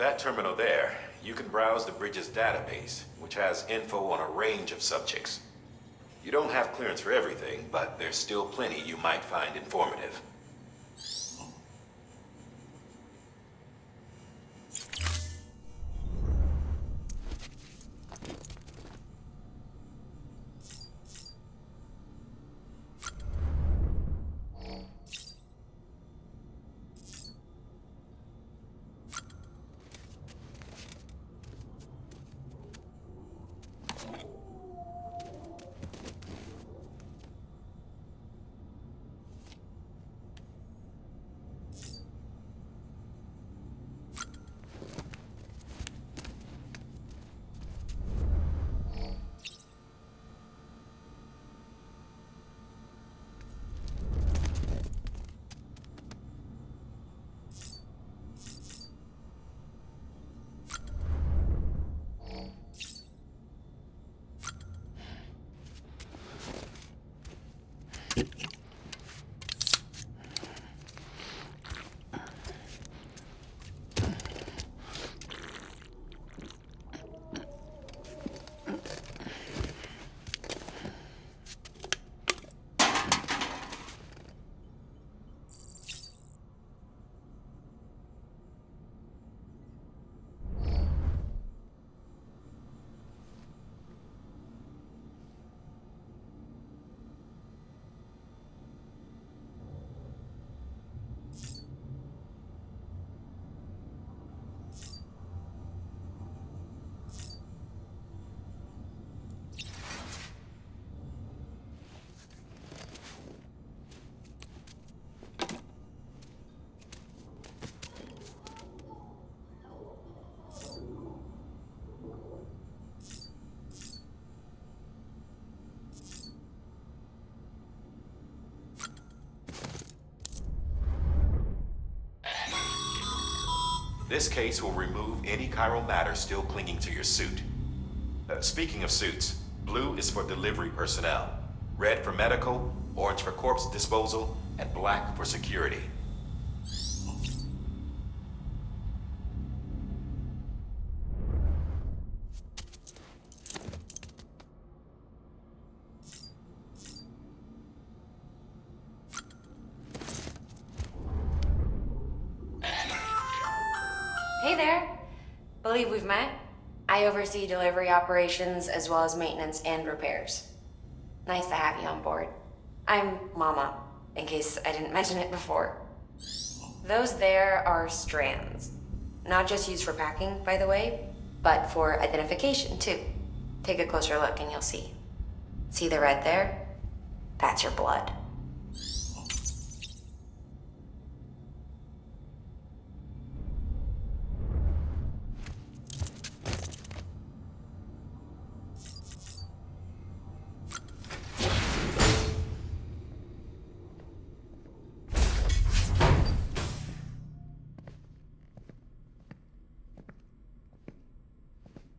that terminal there, you can browse the bridge's database, which has info on a range of subjects. You don't have clearance for everything, but there's still plenty you might find informative. This case will remove any chiral matter still clinging to your suit. Speaking of suits, blue is for delivery personnel, red for medical, orange for corpse disposal, and black for security. Hey there. Believe we've met. I oversee delivery operations as well as maintenance and repairs. Nice to have you on board. I'm Mama, in case I didn't mention it before. Those there are strands. Not just used for packing, by the way, but for identification too. Take a closer look and you'll see. See the red there? That's your blood.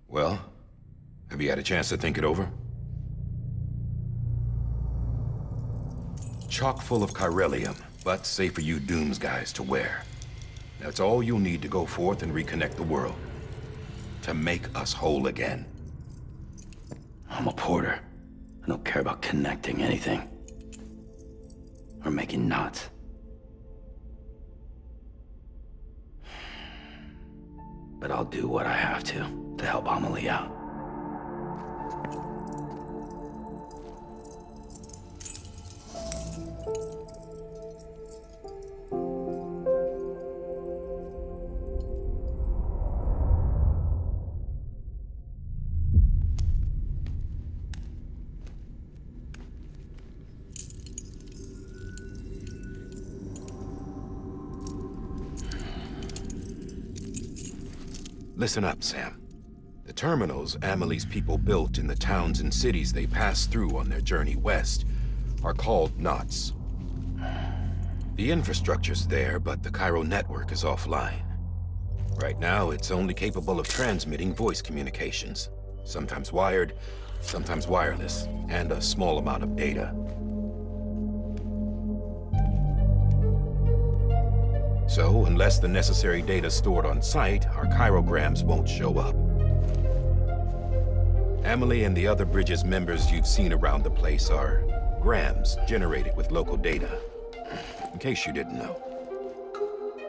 Well, have you had a chance to think it over? Chock full of chiralium, but safe for you Dooms guys to wear. That's all you'll need to go forth and reconnect the world. To make us whole again. I'm a porter. I don't care about connecting anything. Or making knots. But I'll do what I have to help Amelie out. Listen up, Sam. The terminals Amelie's people built in the towns and cities they passed through on their journey west are called knots. The infrastructure's there, but the Cairo network is offline. Right now, it's only capable of transmitting voice communications. Sometimes wired, sometimes wireless, and a small amount of data. So, unless the necessary data is stored on site, our chirograms won't show up. Emily and the other Bridges members you've seen around the place are grams generated with local data. In case you didn't know.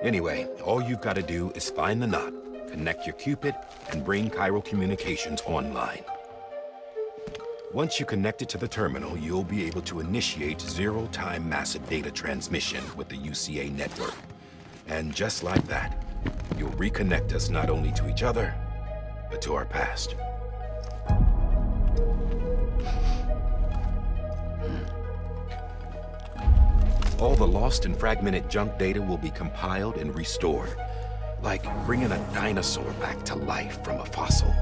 Anyway, all you've got to do is find the knot, connect your Cupid, and bring Chiral Communications online. Once you connect it to the terminal, you'll be able to initiate zero-time massive data transmission with the UCA network. And just like that, you'll reconnect us not only to each other, but to our past. All the lost and fragmented junk data will be compiled and restored, like bringing a dinosaur back to life from a fossil.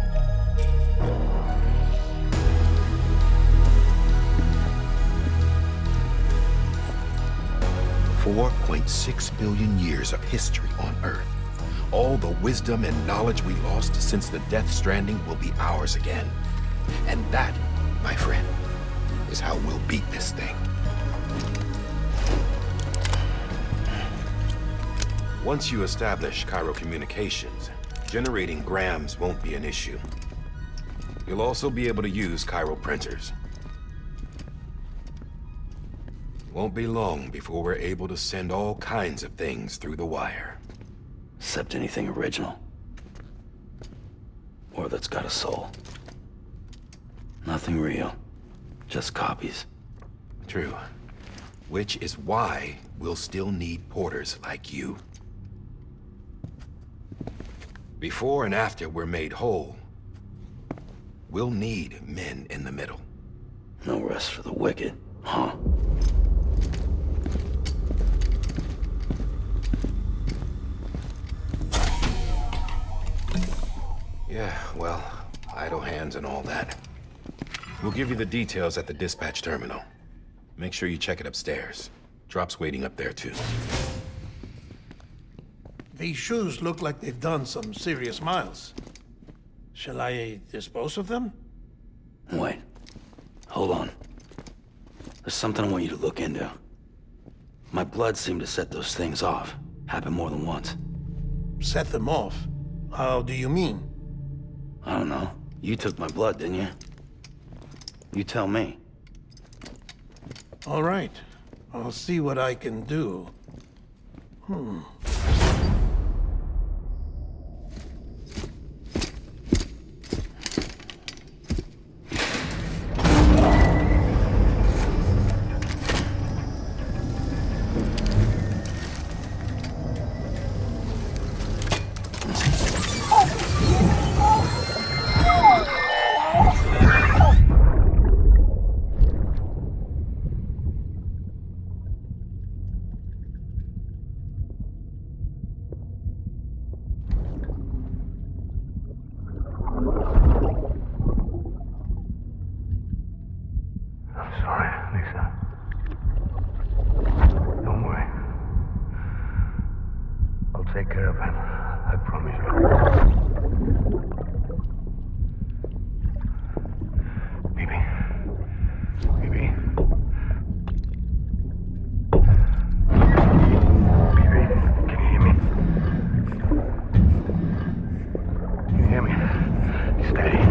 $4.6 billion years of history on Earth. All the wisdom and knowledge we lost since the Death Stranding will be ours again. And that, my friend, is how we'll beat this thing. Once you establish Chiral Communications, generating grams won't be an issue. You'll also be able to use chiral printers. Won't be long before we're able to send all kinds of things through the wire. Except anything original. Or that's got a soul. Nothing real. Just copies. True. Which is why we'll still need porters like you. Before and after we're made whole, we'll need men in the middle. No rest for the wicked, huh? Yeah, well, idle hands and all that. We'll give you the details at the dispatch terminal. Make sure you check it upstairs. Drop's waiting up there, too. These shoes look like they've done some serious miles. Shall I dispose of them? Wait. Hold on. There's something I want you to look into. My blood seemed to set those things off. Happened more than once. Set them off? How do you mean? I don't know. You took my blood, didn't you? You tell me. All right. I'll see what I can do. Take care of him. I promise you. Baby. Baby. Baby, can you hear me? Can you hear me? Steady.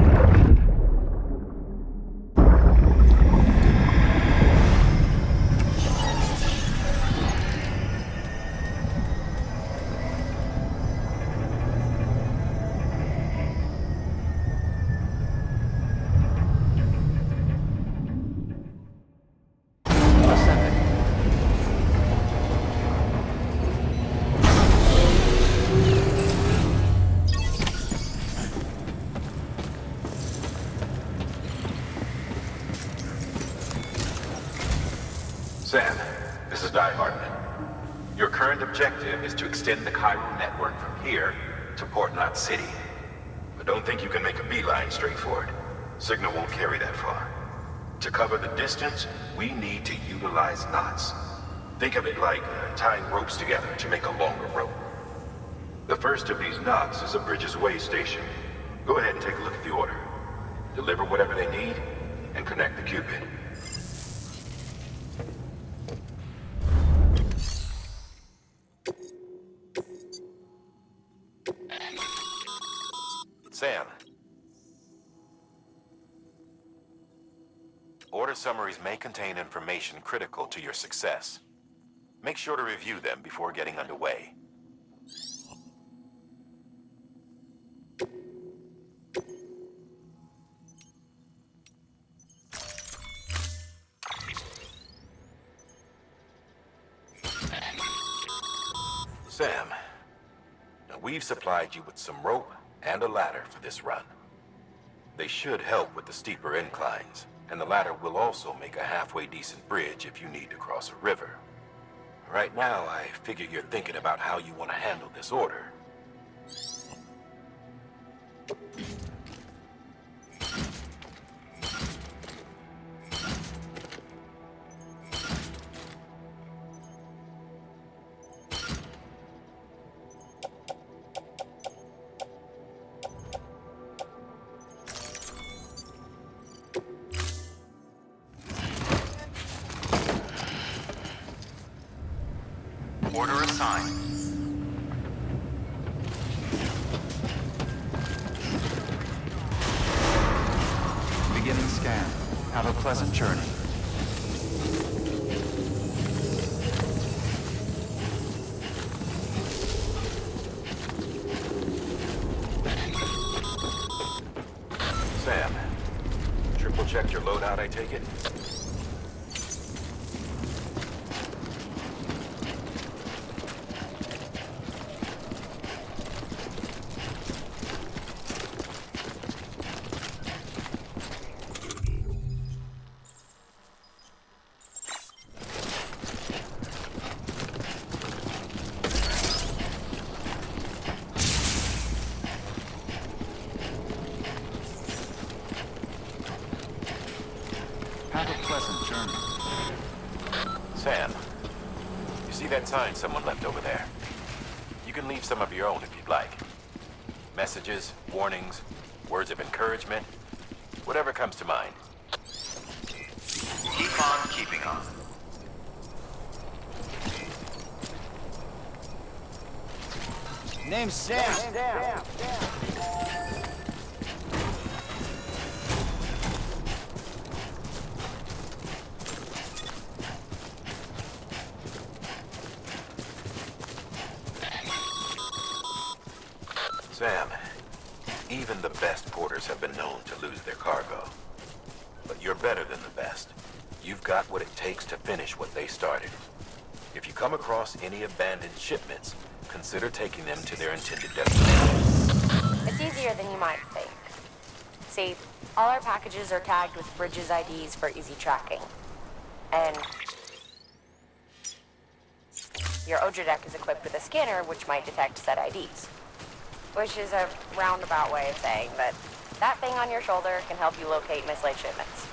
Sam, this is Die Hartman. Your current objective is to extend the chiral network from here to Port Knot City. But don't think you can make a beeline straight for it. Signal won't carry that far. To cover the distance, we need to utilize knots. Think of it like tying ropes together to make a longer rope. The first of these knots is a Bridges way station. Go ahead and take a look at the order. Deliver whatever they need, and connect the Cupid. Sam. Order summaries may contain information critical to your success. Make sure to review them before getting underway. Sam, now we've supplied you with some rope and a ladder for this run. They should help with the steeper inclines, and the ladder will also make a halfway decent bridge if you need to cross a river. Right now, I figure you're thinking about how you want to handle this order. Order assigned. Beginning scan. Have a pleasant journey. Sam, triple checked your loadout, I take it? Have a pleasant journey. Sam, you see that sign someone left over there? You can leave some of your own if you'd like. Messages, warnings, words of encouragement, whatever comes to mind. Keep on keeping on. Name's Sam. Sam, even the best porters have been known to lose their cargo. But you're better than the best. You've got what it takes to finish what they started. If you come across any abandoned shipments, consider taking them to their intended destination. It's easier than you might think. See, all our packages are tagged with Bridges IDs for easy tracking. And your Oja deck is equipped with a scanner which might detect said IDs. Which is a roundabout way of saying that that thing on your shoulder can help you locate mislaid shipments.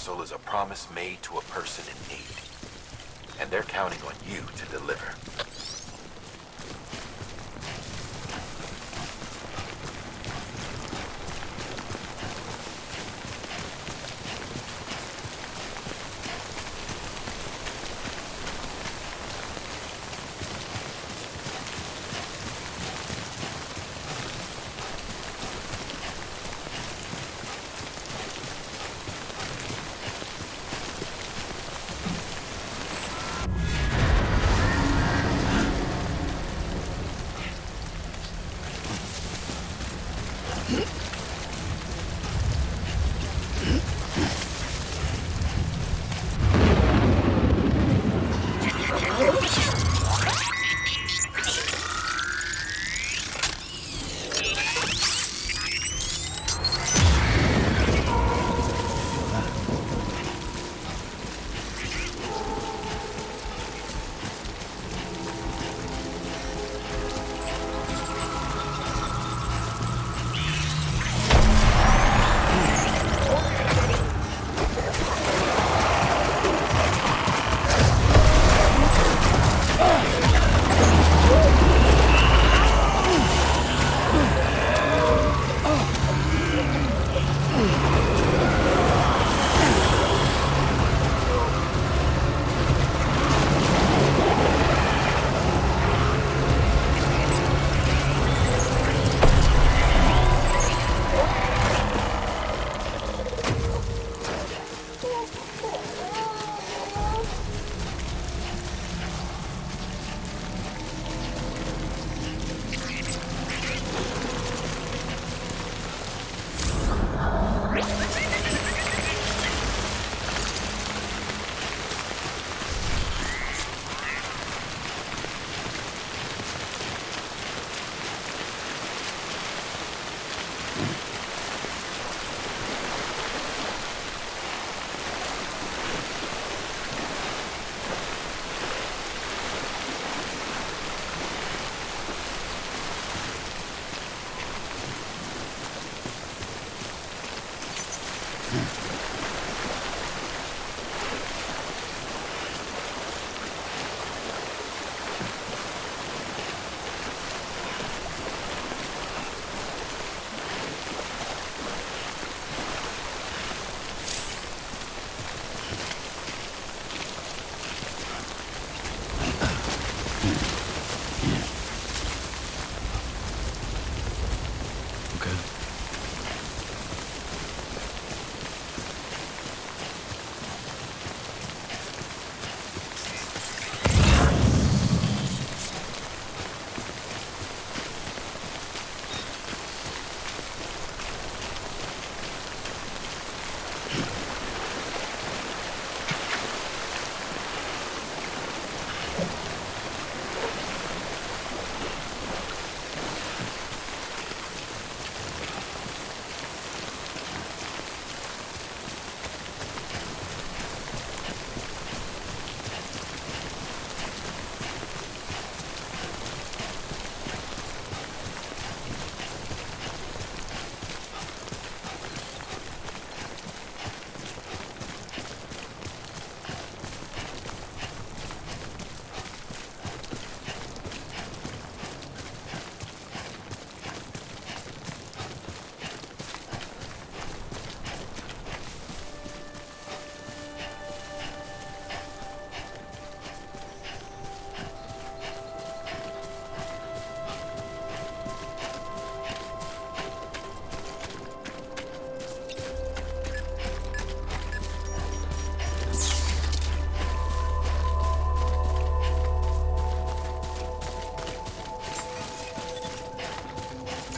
parcel is a promise made to a person in need. And they're counting on you to deliver.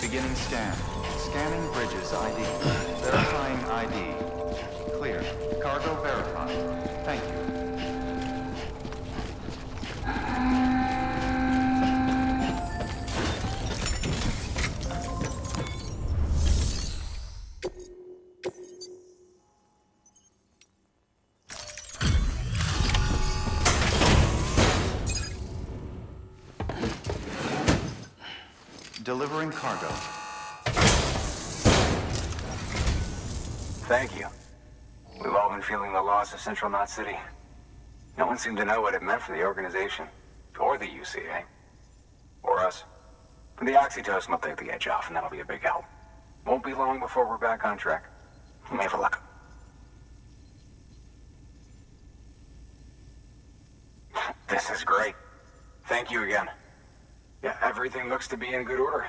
Beginning scan. Scanning bridges ID. Verifying ID. Clear. Cargo verified. Thank you. Delivering cargo. Thank you. We've all been feeling the loss of Central Knot City. No one seemed to know what it meant for the organization. Or the UCA. Or us. The oxytocin will take the edge off, and that'll be a big help. Won't be long before we're back on track. We may have luck. This is great. Thank you again. Yeah, everything looks to be in good order.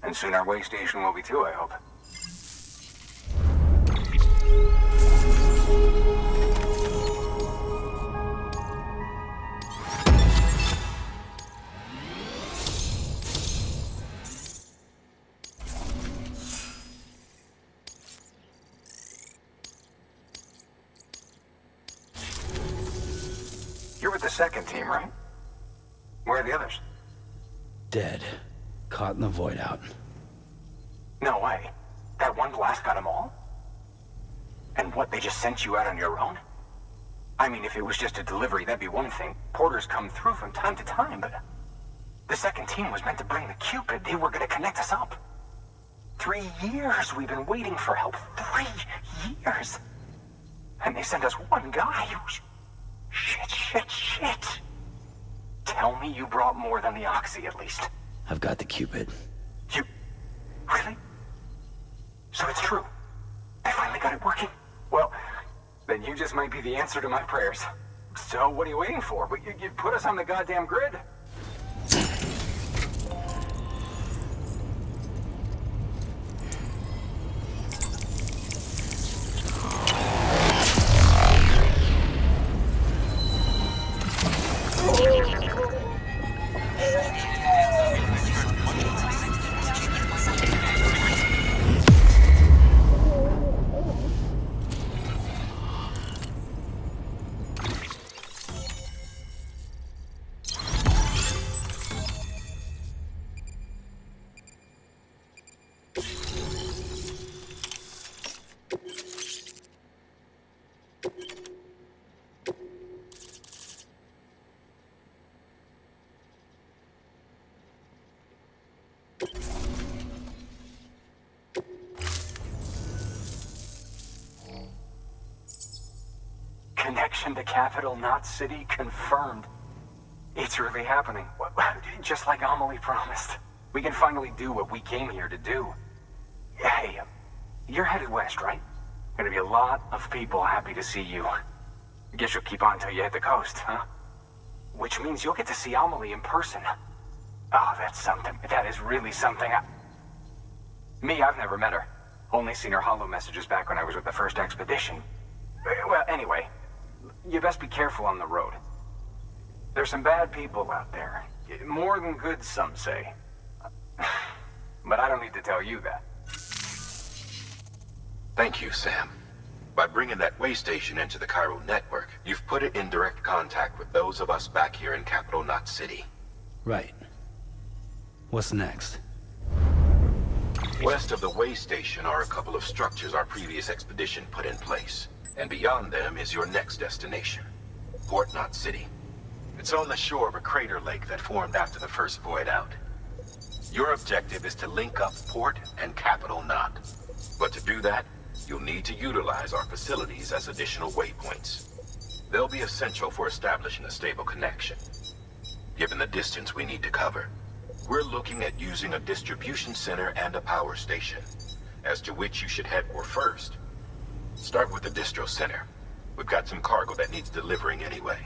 And soon our way station will be too, I hope. You're with the second team, right? Where are the others? Dead. Caught in the void out. No way. That one blast got them all? And what, they just sent you out on your own? I mean, if it was just a delivery, that'd be one thing. Porters come through from time to time, but... The second team was meant to bring the Cupid. They were gonna connect us up. 3 years we've been waiting for help. 3 years! And they sent us one guy who's... Shit. Tell me you brought more than the Oxy, at least. I've got the Cupid. You... Really? So it's true. I finally got it working. Well, then you just might be the answer to my prayers. So what are you waiting for? You put us on the goddamn grid. Connection to Capital Knot City confirmed. It's really happening. Just like Amelie promised. We can finally do what we came here to do. Hey, you're headed west, right? Gonna be a lot of people happy to see you. Guess you'll keep on till you hit the coast, huh? Which means you'll get to see Amelie in person. Oh, that's something. That is really something. Me, I've never met her. Only seen her holo messages back when I was with the first expedition. Well, anyway, you best be careful on the road. There's some bad people out there. More than good, some say. But I don't need to tell you that. Thank you, Sam. By bringing that way station into the Cairo network, you've put it in direct contact with those of us back here in Capital Knot City. Right. What's next? West of the way station are a couple of structures our previous expedition put in place. And beyond them is your next destination, Port Knot City. It's on the shore of a crater lake that formed after the first void out. Your objective is to link up Port and Capital Knot. But to do that, you'll need to utilize our facilities as additional waypoints. They'll be essential for establishing a stable connection. Given the distance we need to cover, we're looking at using a distribution center and a power station, as to which you should head for first. Start with the distro center. We've got some cargo that needs delivering anyway.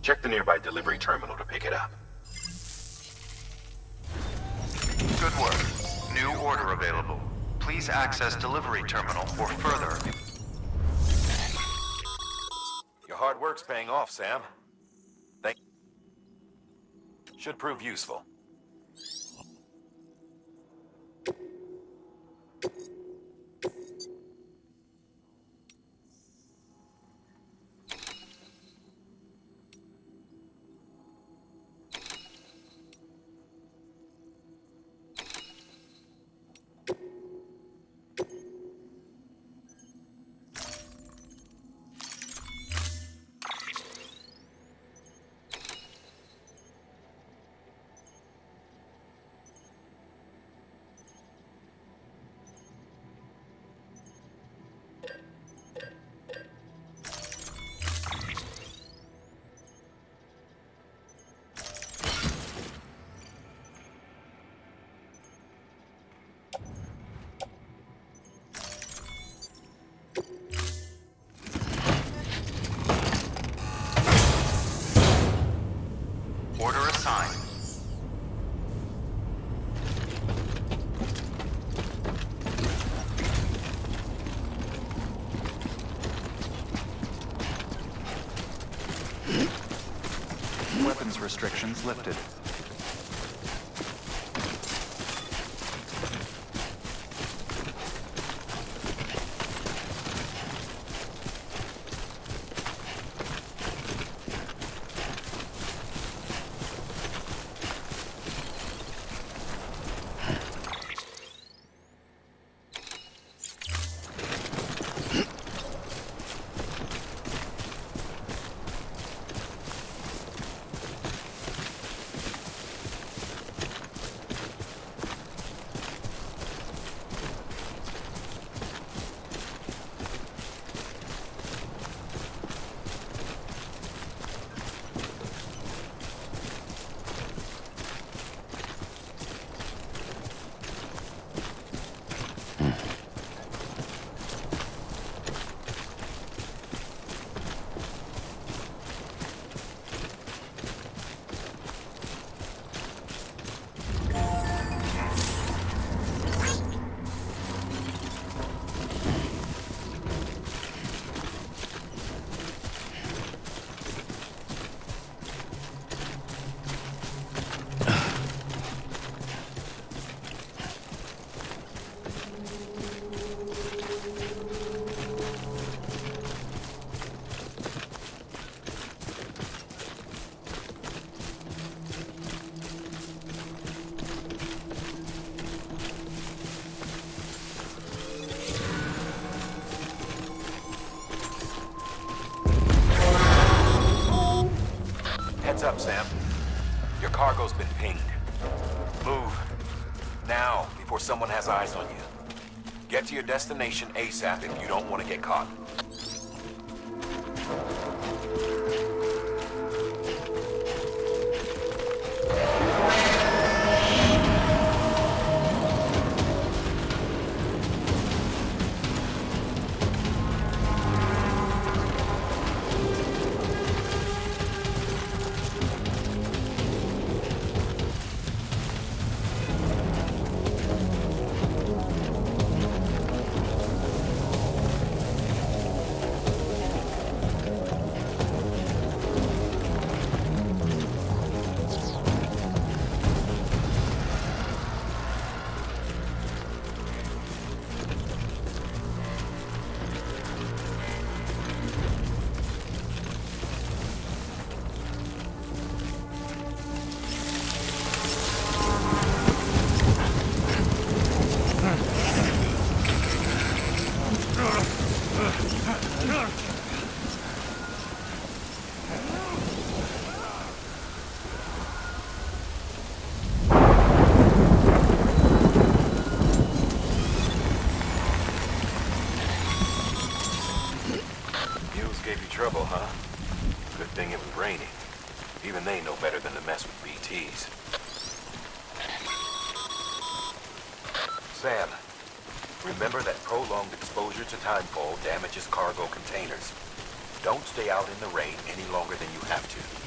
Check the nearby delivery terminal to pick it up. Good work. New order available. Please access delivery terminal for further. Your hard work's paying off, Sam. Should prove useful. weapons restrictions lifted. Heads up, Sam. Your cargo's been pinged. Move. Now, before someone has eyes on you. Get to your destination ASAP if you don't want to get caught. Gave you trouble, huh? Good thing it was raining. Even they know better than to mess with BTs. Sam, remember that prolonged exposure to timefall damages cargo containers. Don't stay out in the rain any longer than you have to.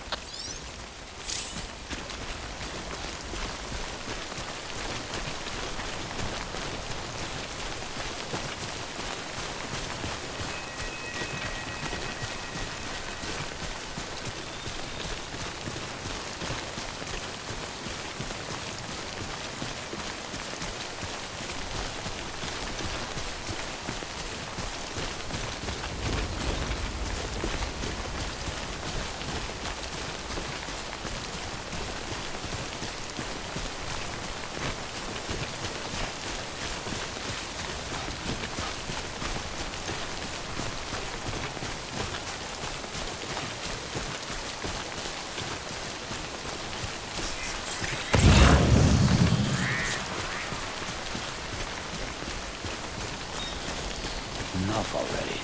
Enough already.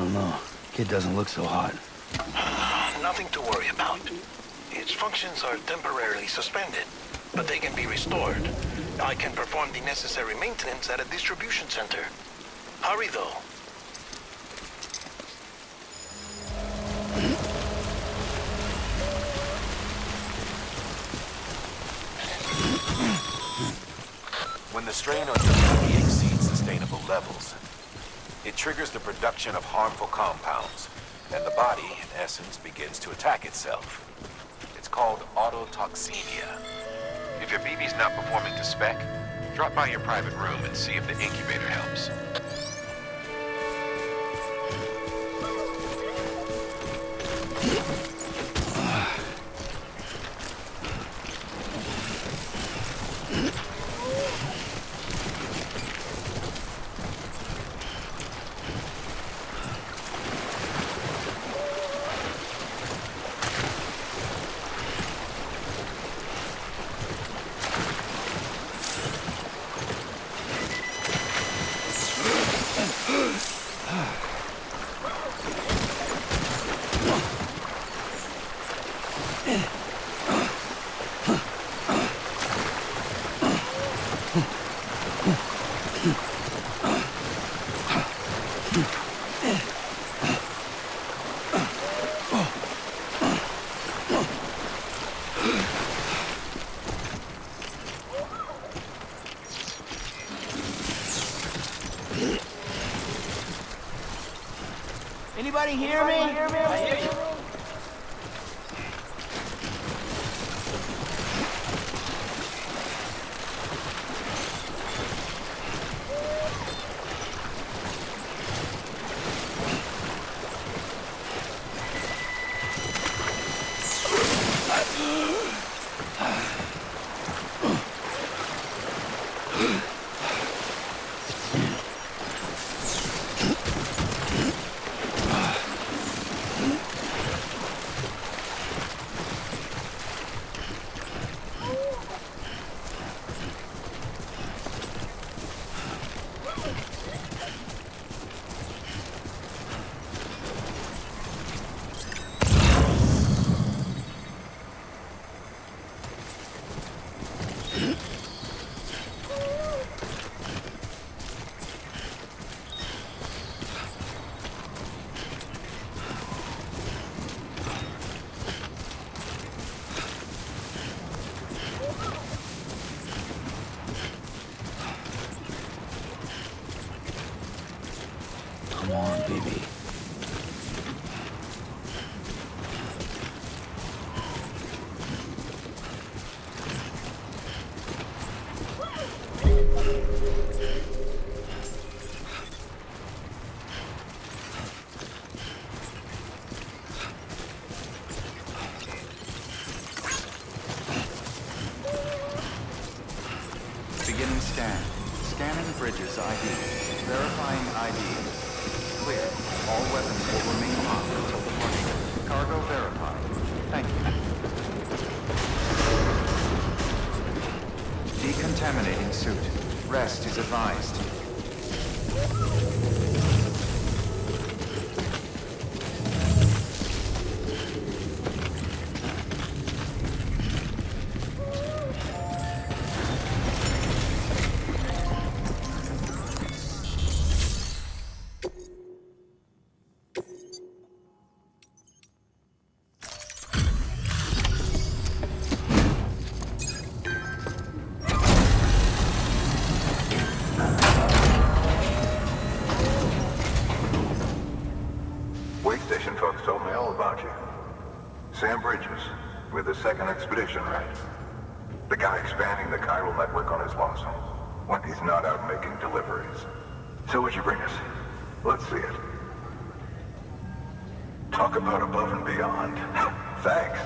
don't know. Kid doesn't look so hot. Nothing to worry about. Its functions are temporarily suspended, but they can be restored. I can perform the necessary maintenance at a distribution center. Hurry, though. When the strain on your body exceeds sustainable levels, it triggers the production of harmful compounds, and the body, in essence, begins to attack itself. It's called autotoxemia. If your BB's not performing to spec, drop by your private room and see if the incubator helps. Anybody hear me? I hear you. Come on, baby. Beginning scan. Scanning bridges ID. Verifying ID. Clear. All weapons will remain locked until departure. Cargo verified. Thank you. Decontaminating suit. Rest is advised. Station folks told me all about you. Sam Bridges, with the second expedition, right? The guy expanding the chiral network on his lonesome, when he's not out making deliveries. So what'd you bring us? Let's see it. Talk about above and beyond. Thanks.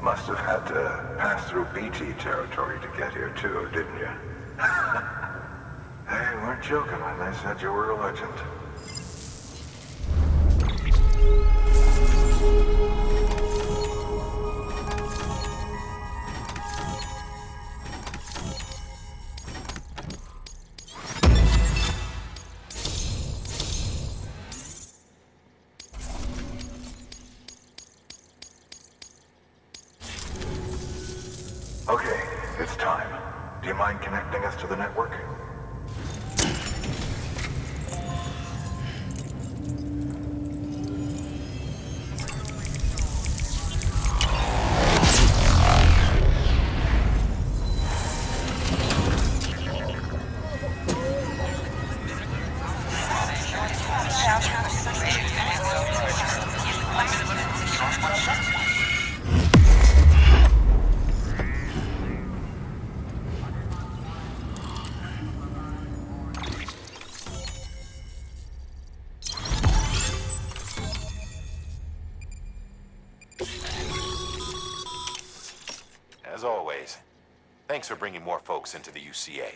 Must have had to pass through BT territory to get here too, didn't you? They weren't joking when they said you were a legend. Do you mind connecting us to the network? As always, thanks for bringing more folks into the UCA.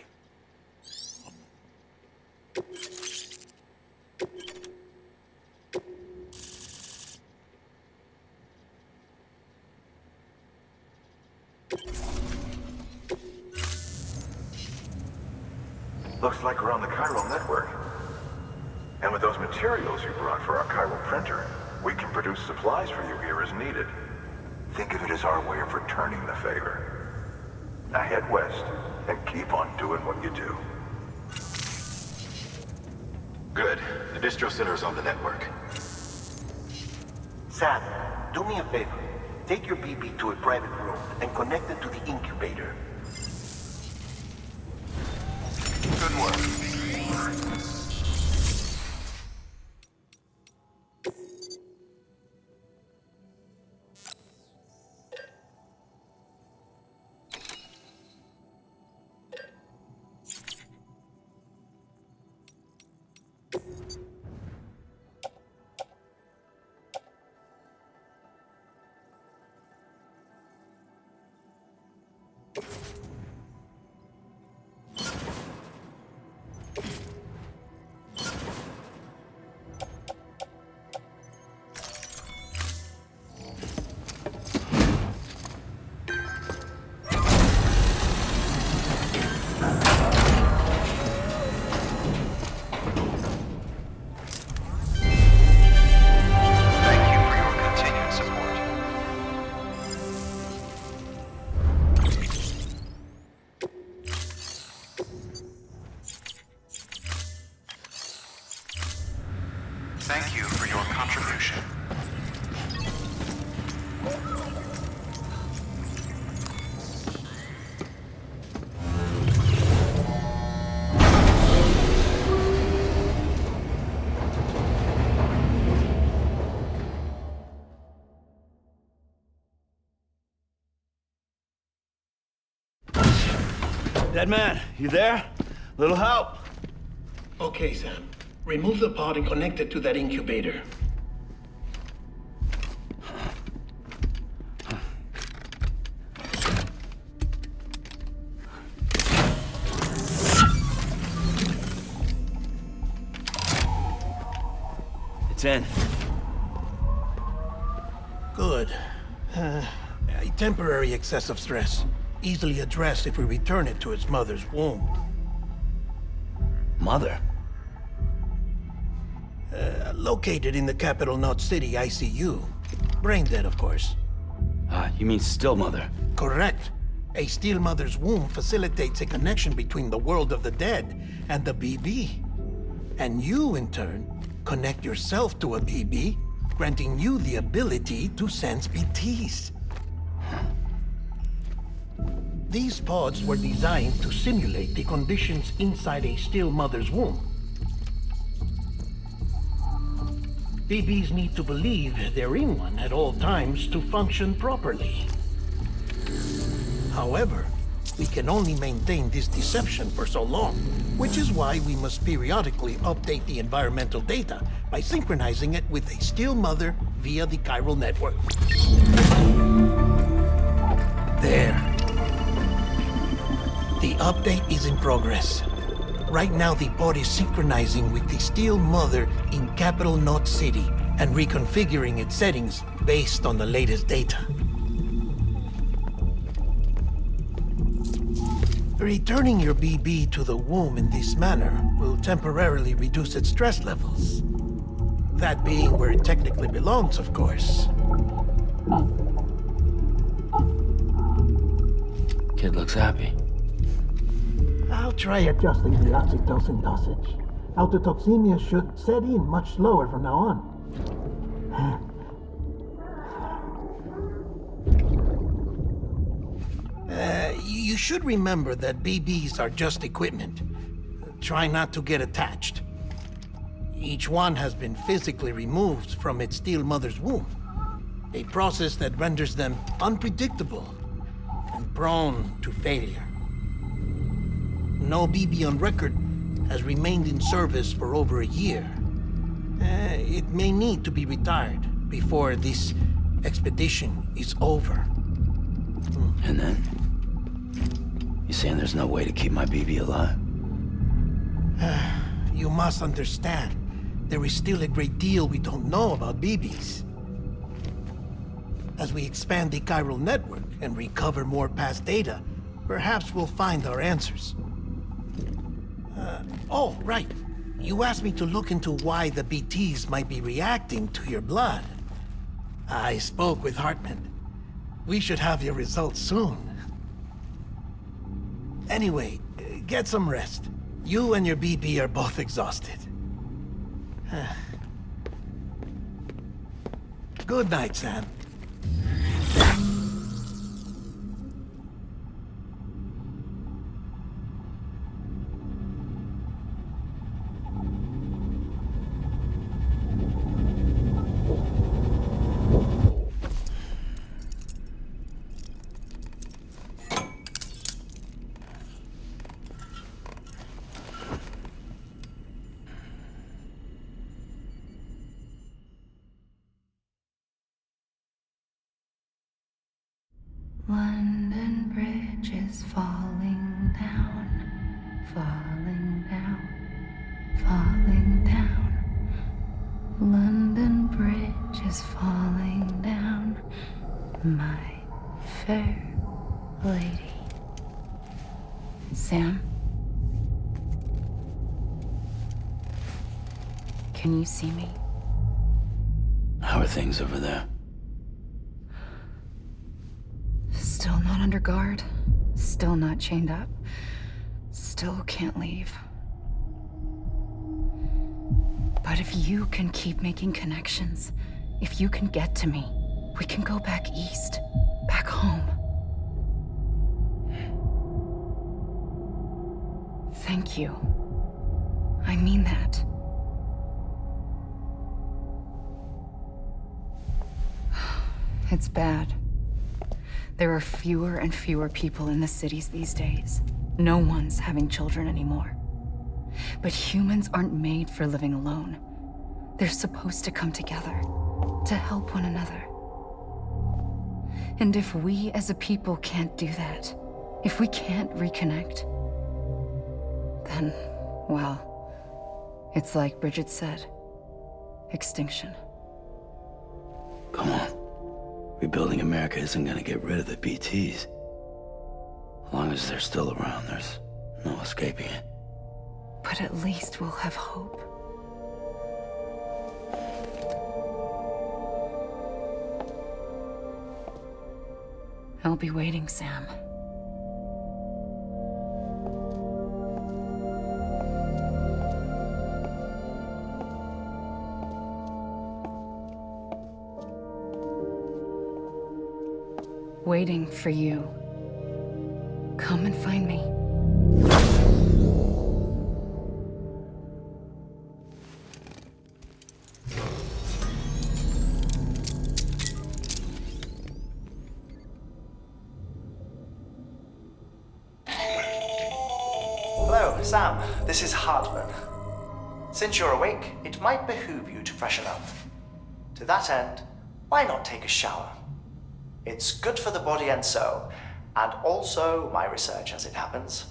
Looks like we're on the chiral network. And with those materials you brought for our chiral printer, we can produce supplies for you here as needed. Think of it as our way of returning the favor. Now head west and keep on doing what you do. Good. The distro center's on the network. Sam, do me a favor. Take your BB to a private room and connect it to the incubator. Good work. Thank you for your contribution. Dead man, you there? Little help? Okay, Sam. Remove the pod and connect it to that incubator. It's in. Good. A temporary excess of stress. Easily addressed if we return it to its mother's womb. Mother? Located in the capital Knot City ICU. Brain dead, of course. You mean still mother? Correct. A still mother's womb facilitates a connection between the world of the dead and the BB. And you, in turn, connect yourself to a BB, granting you the ability to sense BTs. These pods were designed to simulate the conditions inside a still mother's womb. BBs need to believe they're in one at all times to function properly. However, we can only maintain this deception for so long, which is why we must periodically update the environmental data by synchronizing it with a still mother via the chiral network. There. The update is in progress. Right now, the pod is synchronizing with the still mother in capital Knot City and reconfiguring its settings based on the latest data. Returning your BB to the womb in this manner will temporarily reduce its stress levels. That being where it technically belongs, of course. Kid looks happy. I'll try adjusting the oxytocin dosage. Autotoxemia should set in much slower from now on. You should remember that BBs are just equipment. Try not to get attached. Each one has been physically removed from its steel mother's womb. A process that renders them unpredictable and prone to failure. No BB on record has remained in service for over a year. It may need to be retired before this expedition is over. And then? You saying there's no way to keep my BB alive? You must understand, there is still a great deal we don't know about BBs. As we expand the chiral network and recover more past data, perhaps we'll find our answers. Oh, right. You asked me to look into why the BTs might be reacting to your blood. I spoke with Hartman. We should have your results soon. Anyway, get some rest. You and your BB are both exhausted. Good night, Sam. London Bridge is falling down, falling down, falling down. London Bridge is falling down, my fair lady. Sam? Can you see me? How are things over there? Still not under guard, still not chained up, still can't leave. But if you can keep making connections, if you can get to me, we can go back east, back home. Thank you. I mean that. It's bad. There are fewer and fewer people in the cities these days. No one's having children anymore. But humans aren't made for living alone. They're supposed to come together, to help one another. And if we as a people can't do that, if we can't reconnect, then, well, it's like Bridget said, extinction. Come on. Rebuilding America isn't gonna get rid of the BTs. As long as they're still around, there's no escaping it. But at least we'll have hope. I'll be waiting, Sam. Waiting for you. Come and find me. Hello, Sam. This is Hartman. Since you're awake, it might behoove you to freshen up. To that end, why not take a shower? It's good for the body and soul, and also my research as it happens.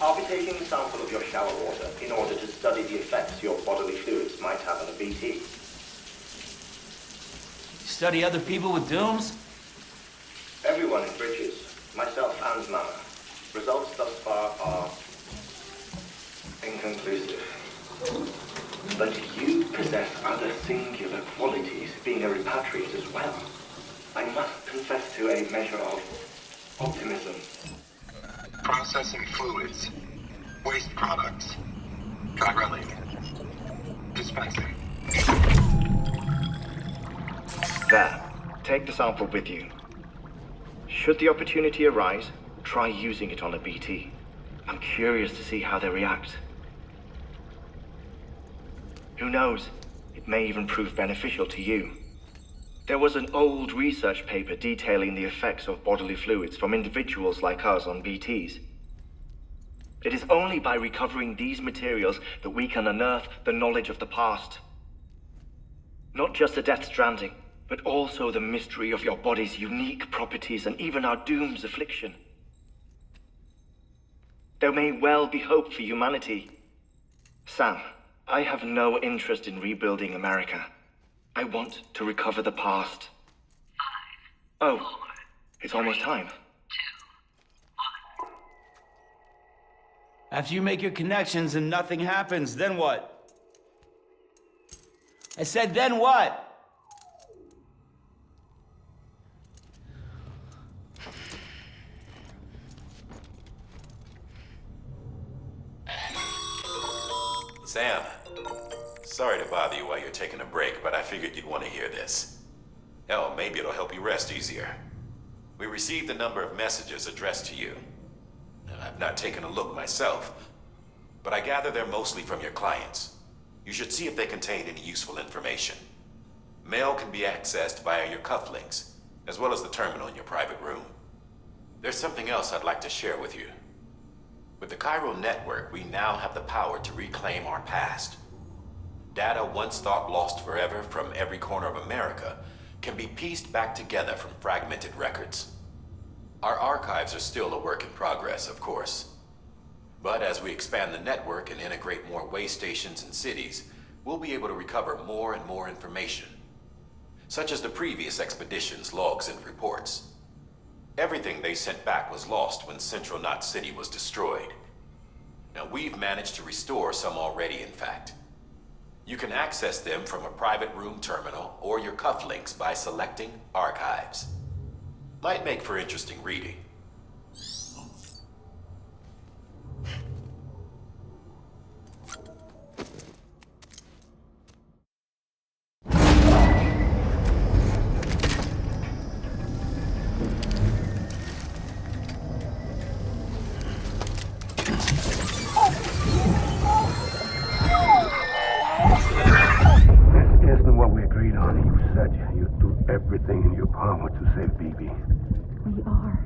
I'll be taking a sample of your shower water in order to study the effects your bodily fluids might have on a BT. Study other people with dooms? Everyone in Bridges, myself and Mama. Results thus far are inconclusive. But you possess other singular qualities, being a repatriate as well. I must confess to a measure of optimism. Processing fluids. Waste products. Chirelling. Dispensing. There. Take the sample with you. Should the opportunity arise, try using it on a BT. I'm curious to see how they react. Who knows? It may even prove beneficial to you. There was an old research paper detailing the effects of bodily fluids from individuals like us on BTs. It is only by recovering these materials that we can unearth the knowledge of the past. Not just the Death Stranding, but also the mystery of your body's unique properties and even our doom's affliction. There may well be hope for humanity. Sam, I have no interest in rebuilding America. I want to recover the past. 5, 4, oh, it's almost time. 2, 1. After you make your connections and nothing happens, then what? I said, then what? Sam, sorry to bother you while you're taking a break, but I figured you'd want to hear this. Hell, maybe it'll help you rest easier. We received a number of messages addressed to you. I've not taken a look myself, but I gather they're mostly from your clients. You should see if they contain any useful information. Mail can be accessed via your cufflinks, as well as the terminal in your private room. There's something else I'd like to share with you. With the chiral network, we now have the power to reclaim our past. Data once thought lost forever from every corner of America can be pieced back together from fragmented records. Our archives are still a work in progress, of course. But as we expand the network and integrate more way stations and cities, we'll be able to recover more and more information, such as the previous expedition's logs and reports. Everything they sent back was lost when Central Knot City was destroyed. Now, we've managed to restore some already, in fact. You can access them from a private room terminal or your cufflinks by selecting Archives. Might make for interesting reading. Everything in your power to save BB. We are.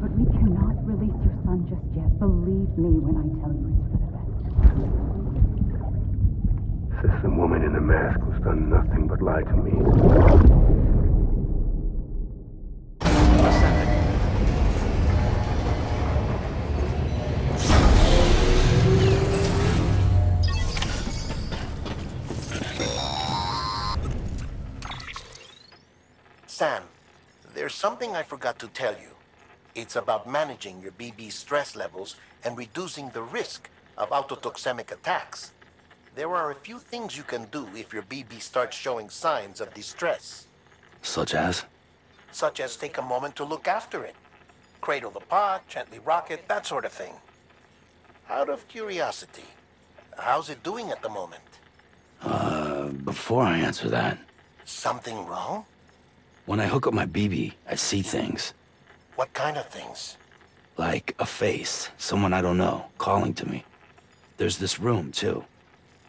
But we cannot release your son just yet. Believe me when I tell you it's for the best. Says some woman in a mask who's done nothing but lie to me. What's happening? Sam, there's something I forgot to tell you. It's about managing your BB stress levels and reducing the risk of autotoxemic attacks. There are a few things you can do if your BB starts showing signs of distress. Such as? Such as take a moment to look after it. Cradle the pot, gently rock it, that sort of thing. Out of curiosity, how's it doing at the moment? Before I answer that... Something wrong? When I hook up my BB, I see things. What kind of things? Like a face, someone I don't know, calling to me. There's this room, too,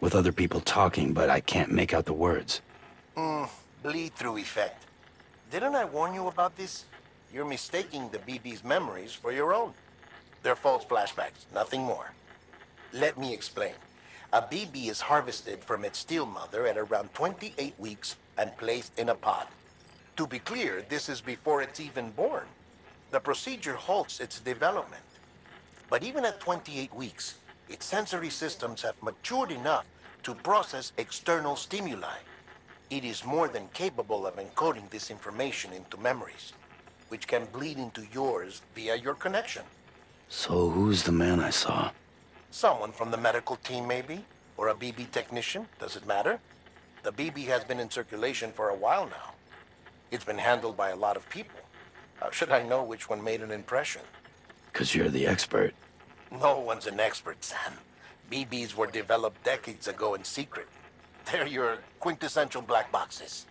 with other people talking, but I can't make out the words. Bleed-through effect. Didn't I warn you about this? You're mistaking the BB's memories for your own. They're false flashbacks, nothing more. Let me explain. A BB is harvested from its steel mother at around 28 weeks and placed in a pod. To be clear, this is before it's even born. The procedure halts its development. But even at 28 weeks, its sensory systems have matured enough to process external stimuli. It is more than capable of encoding this information into memories, which can bleed into yours via your connection. So who's the man I saw? Someone from the medical team, maybe? Or a BB technician? Does it matter? The BB has been in circulation for a while now. It's been handled by a lot of people. How should I know which one made an impression? 'Cause you're the expert. No one's an expert, Sam. BBs were developed decades ago in secret. They're your quintessential black boxes.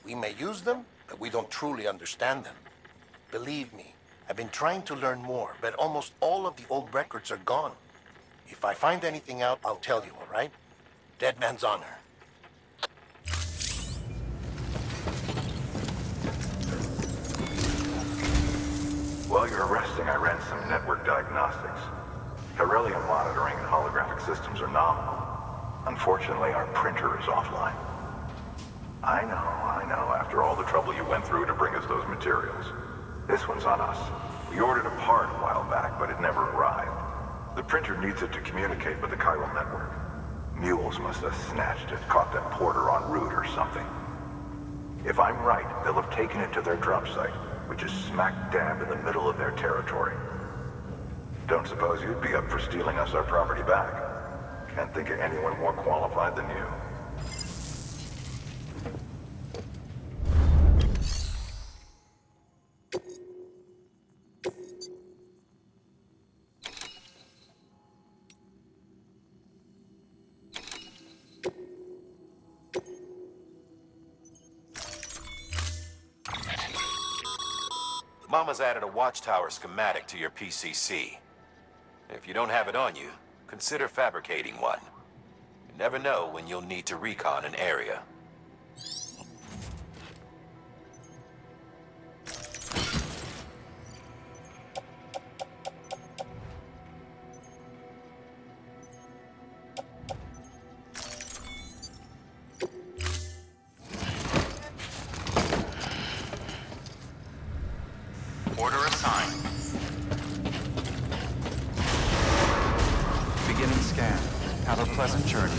We may use them, but we don't truly understand them. Believe me, I've been trying to learn more, but almost all of the old records are gone. If I find anything out, I'll tell you, all right? Dead man's honor. While you're resting, I ran some network diagnostics. Beryllium monitoring and holographic systems are nominal. Unfortunately, our printer is offline. I know, after all the trouble you went through to bring us those materials. This one's on us. We ordered a part a while back, but it never arrived. The printer needs it to communicate with the chiral network. Mules must have snatched it, caught that porter en route or something. If I'm right, they'll have taken it to their drop site, which is smack dab in the middle of their territory. Don't suppose you'd be up for stealing us our property back? Can't think of anyone more qualified than you. Mama's added a watchtower schematic to your PCC. If you don't have it on you, consider fabricating one. You never know when you'll need to recon an area. Order assigned. Beginning scan. Have a pleasant journey.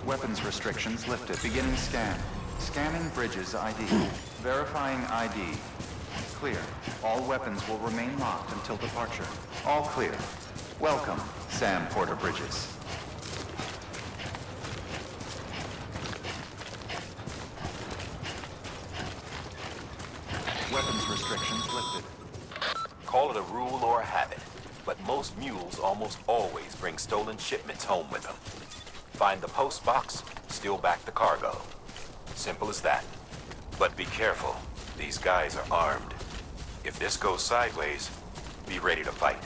Weapons restrictions lifted. Beginning scan. Scanning bridges ID. Verifying ID. Clear. All weapons will remain locked until departure. All clear. Welcome, Sam Porter Bridges. Weapons restrictions lifted. Call it a rule or a habit, but most mules almost always bring stolen shipments home with them. Find the post box, steal back the cargo. Simple as that. But be careful. These guys are armed. If this goes sideways, be ready to fight.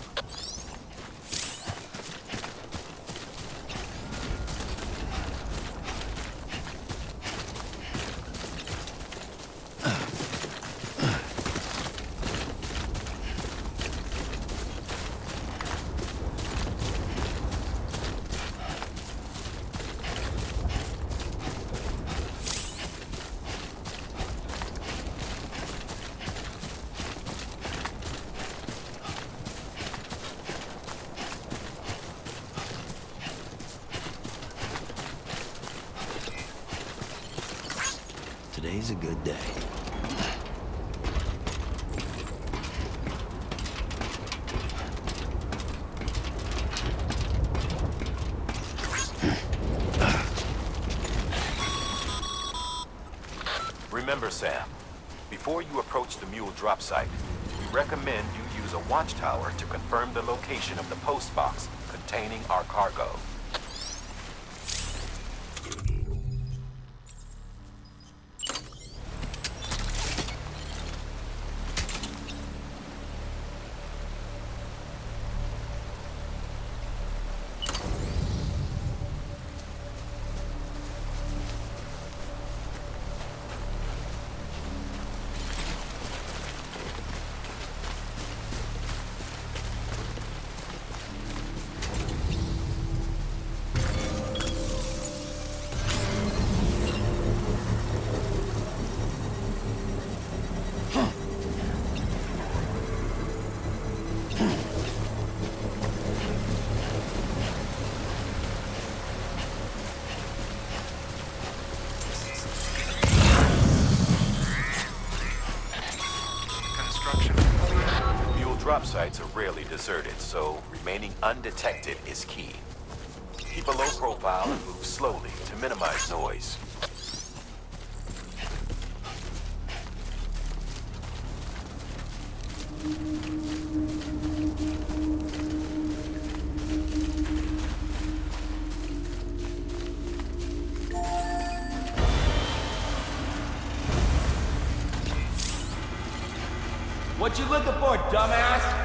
Today's a good day. Remember, Sam, before you approach the mule drop site, we recommend you use a watchtower to confirm the location of the post box containing our cargo. sites are rarely deserted, so remaining undetected is key. Keep a low profile and move slowly to minimize noise. What you looking for, dumbass?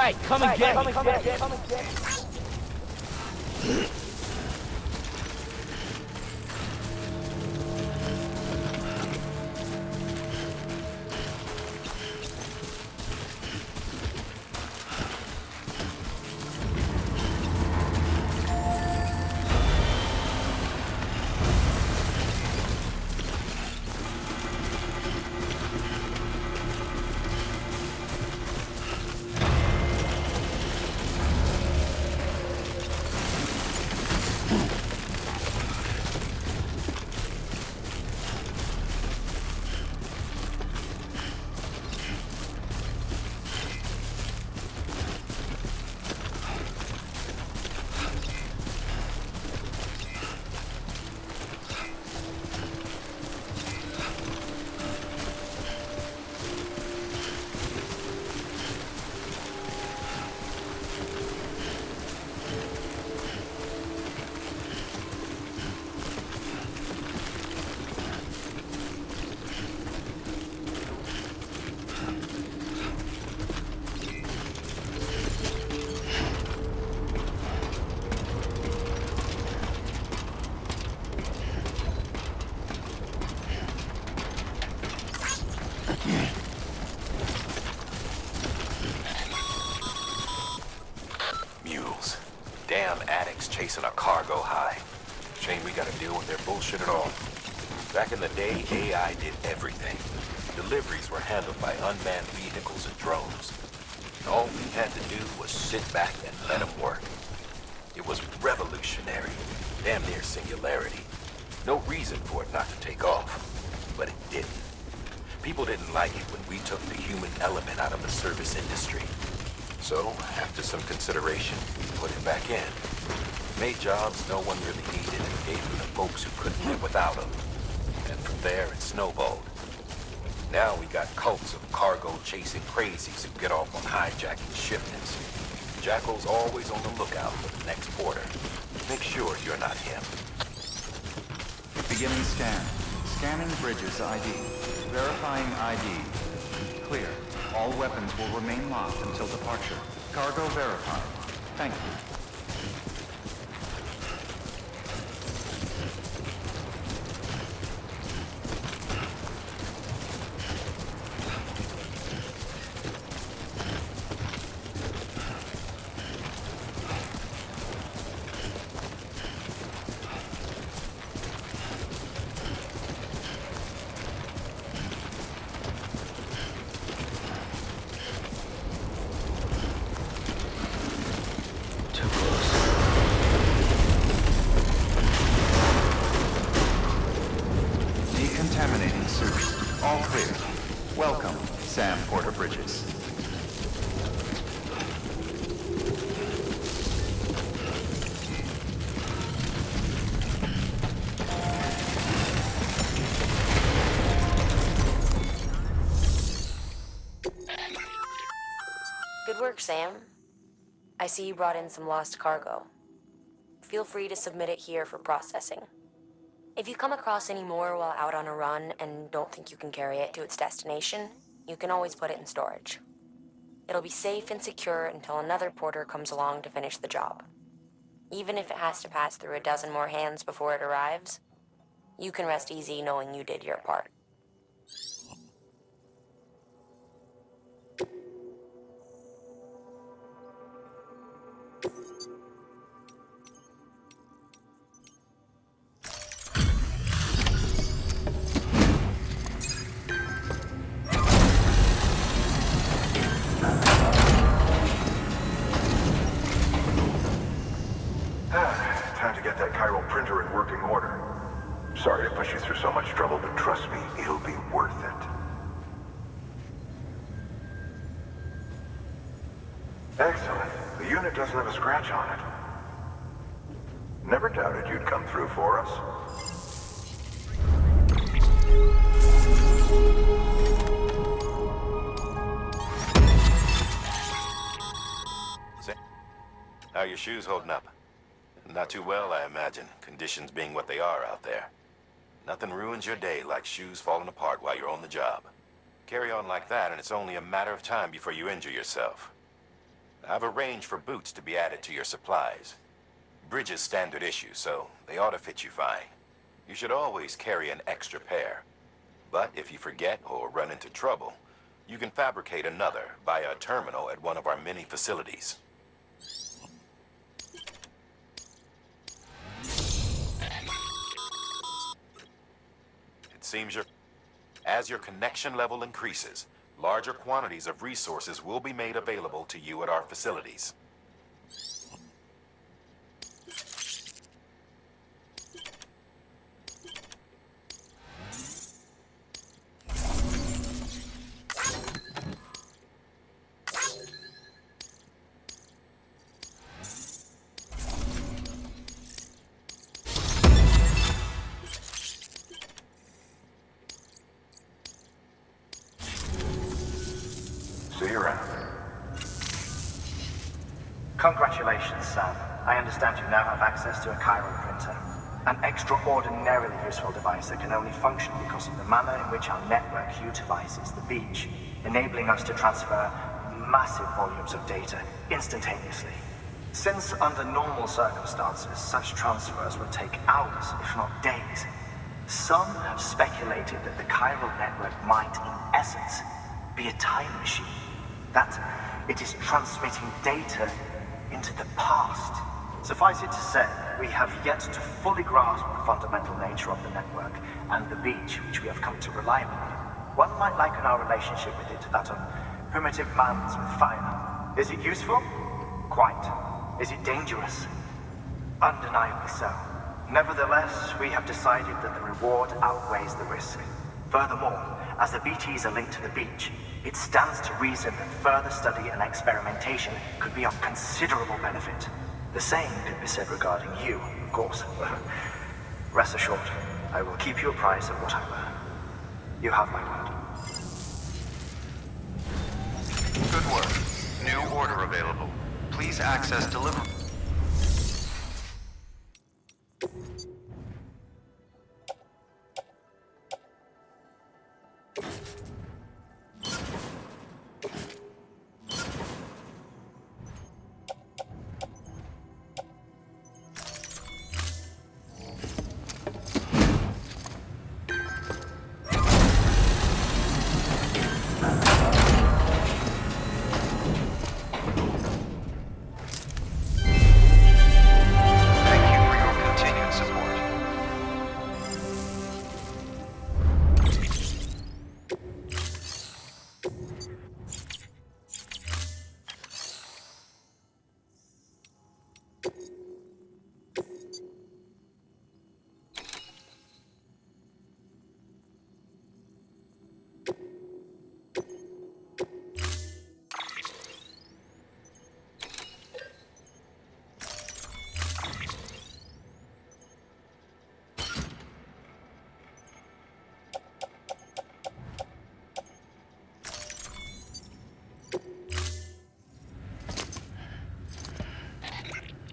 Hey, come and get me. Mules. Damn addicts chasing a cargo high. Shame we gotta deal with their bullshit at all. Back in the day, AI did everything. Deliveries were handled by unmanned vehicles and drones. All we had to do was sit back and let them work. It was revolutionary, damn near singularity. No reason for it not to take off, but it didn't. People didn't like it when we took the human element out of the service industry. So, after some consideration, we put it back in. Made jobs no one really needed and gave them the folks who couldn't live without them. And from there, it snowballed. Now we got cults of cargo-chasing crazies who get off on hijacking shipments. Jackal's always on the lookout for the next porter. Make sure you're not him. Beginning scan. Scanning bridges ID. Verifying ID. Clear. All weapons will remain locked until departure. Cargo verified. Thank you. Decontaminating suit. All clear. Welcome, Sam Porter Bridges. Good work, Sam. I see you brought in some lost cargo. Feel free to submit it here for processing. If you come across any more while out on a run and don't think you can carry it to its destination, you can always put it in storage. It'll be safe and secure until another porter comes along to finish the job. Even if it has to pass through a dozen more hands before it arrives, you can rest easy knowing you did your part. Time to get that chiral printer in working order. Sorry to push you through so much trouble, but trust me, it'll be worth it. Excellent. The unit doesn't have a scratch on it. Never doubted you'd come through for us. How are your shoes holding up? Not too well, I imagine, conditions being what they are out there. Nothing ruins your day like shoes falling apart while you're on the job. Carry on like that, and it's only a matter of time before you injure yourself. I've arranged for boots to be added to your supplies. Bridges standard issue, so they ought to fit you fine. You should always carry an extra pair. But if you forget or run into trouble, you can fabricate another via a terminal at one of our many facilities. Seems as your connection level increases, larger quantities of resources will be made available to you at our facilities. See you around. Congratulations, Sam. I understand you now have access to a chiral printer. An extraordinarily useful device that can only function because of the manner in which our network utilizes the beach, enabling us to transfer massive volumes of data instantaneously. Since under normal circumstances, such transfers would take hours, if not days, some have speculated that the chiral network might, in essence, be a time machine. That it is transmitting data into the past. Suffice it to say, we have yet to fully grasp the fundamental nature of the network and the beach which we have come to rely on. One might liken our relationship with it to that of primitive mans with fire. Is it useful? Quite. Is it dangerous? Undeniably so. Nevertheless, we have decided that the reward outweighs the risk. Furthermore, as the BTs are linked to the beach, it stands to reason that further study and experimentation could be of considerable benefit. The same could be said regarding you, of course. Rest assured, I will keep you apprised of what I learn. You have my word. Good work. New order available. Please access deliver.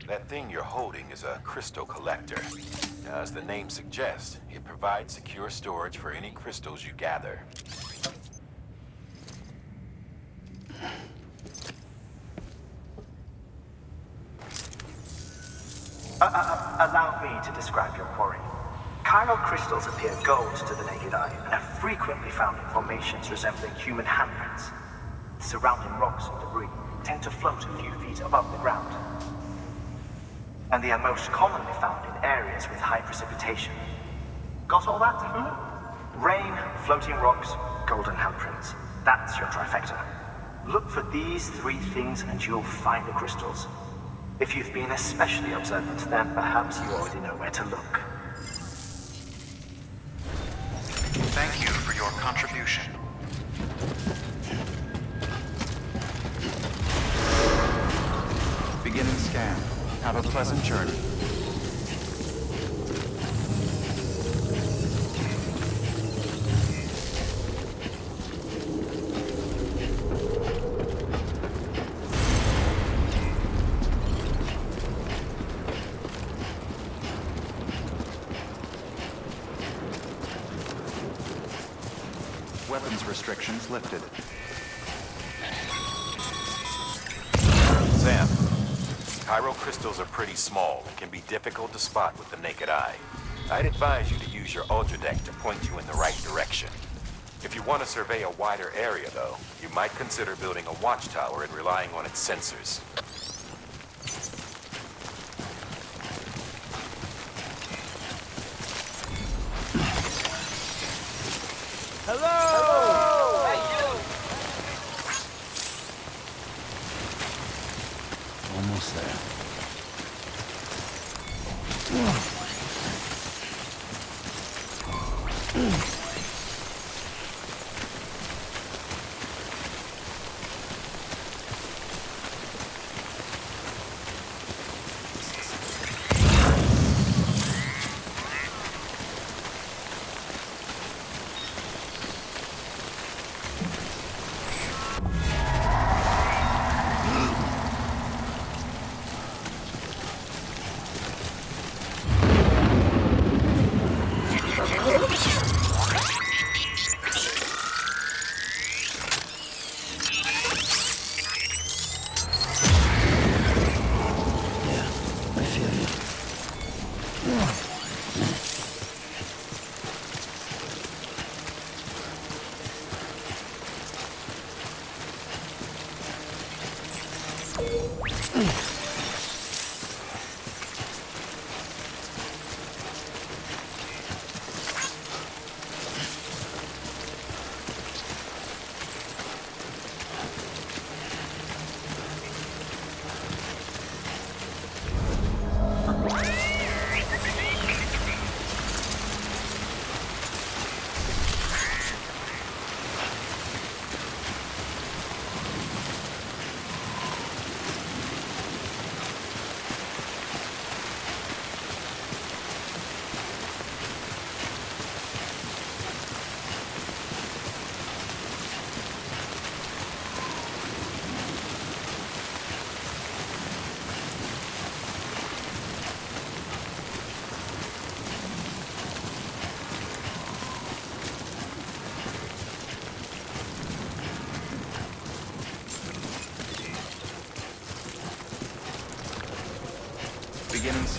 That thing you're holding is a crystal collector. Now, as the name suggests, it provides secure storage for any crystals you gather. Allow me to describe your quarry. Chiral crystals appear gold to the naked eye and are frequently found in formations resembling human handprints. The surrounding rocks and debris tend to float a few feet above the ground. And they are most commonly found in areas with high precipitation. Got all that? Rain, floating rocks, golden handprints. That's your trifecta. Look for these three things and you'll find the crystals. If you've been especially observant, then perhaps you already know where to look. Thank you for your contribution. Beginning scan. Have a pleasant journey. Weapons restrictions lifted. Sam, chiral crystals are pretty small and can be difficult to spot with the naked eye. I'd advise you to use your ultra deck to point you in the right direction. If you want to survey a wider area, though, you might consider building a watchtower and relying on its sensors. Hello! Hey, you! Almost there.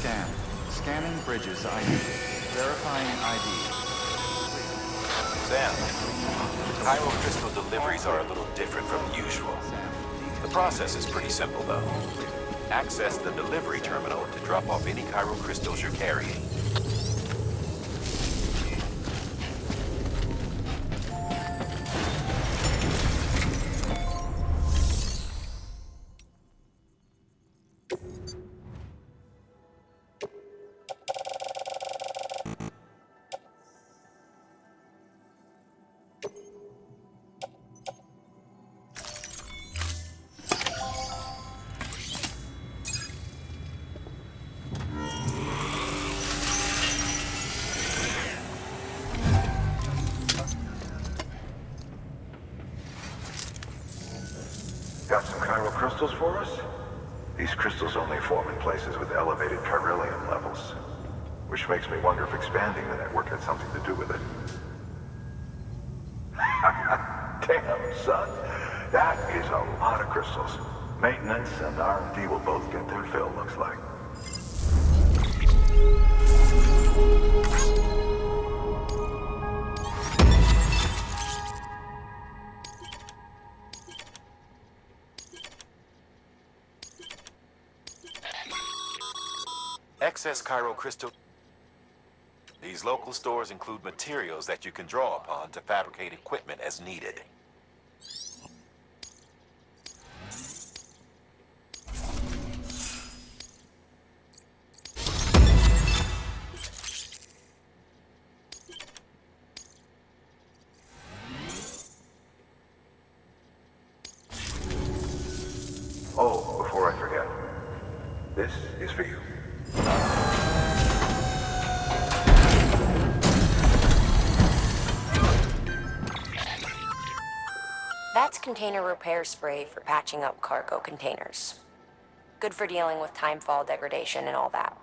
Scan. Scanning bridges ID. Verifying ID. Sam, Cairo crystal deliveries are a little different from usual. The process is pretty simple, though. Access the delivery terminal to drop off any Cairo crystals you're carrying. Got some chiral crystals for us? These crystals only form in places with elevated chiralium levels, which makes me wonder if expanding the network had something to do with it. Damn, son. That is a lot of crystals. Maintenance and R&D will both get their fill, looks like. Excess Cairo crystal. These local stores include materials that you can draw upon to fabricate equipment as needed. Oh, before I forget, this is for you. That's container repair spray for patching up cargo containers. Good for dealing with timefall degradation and all that.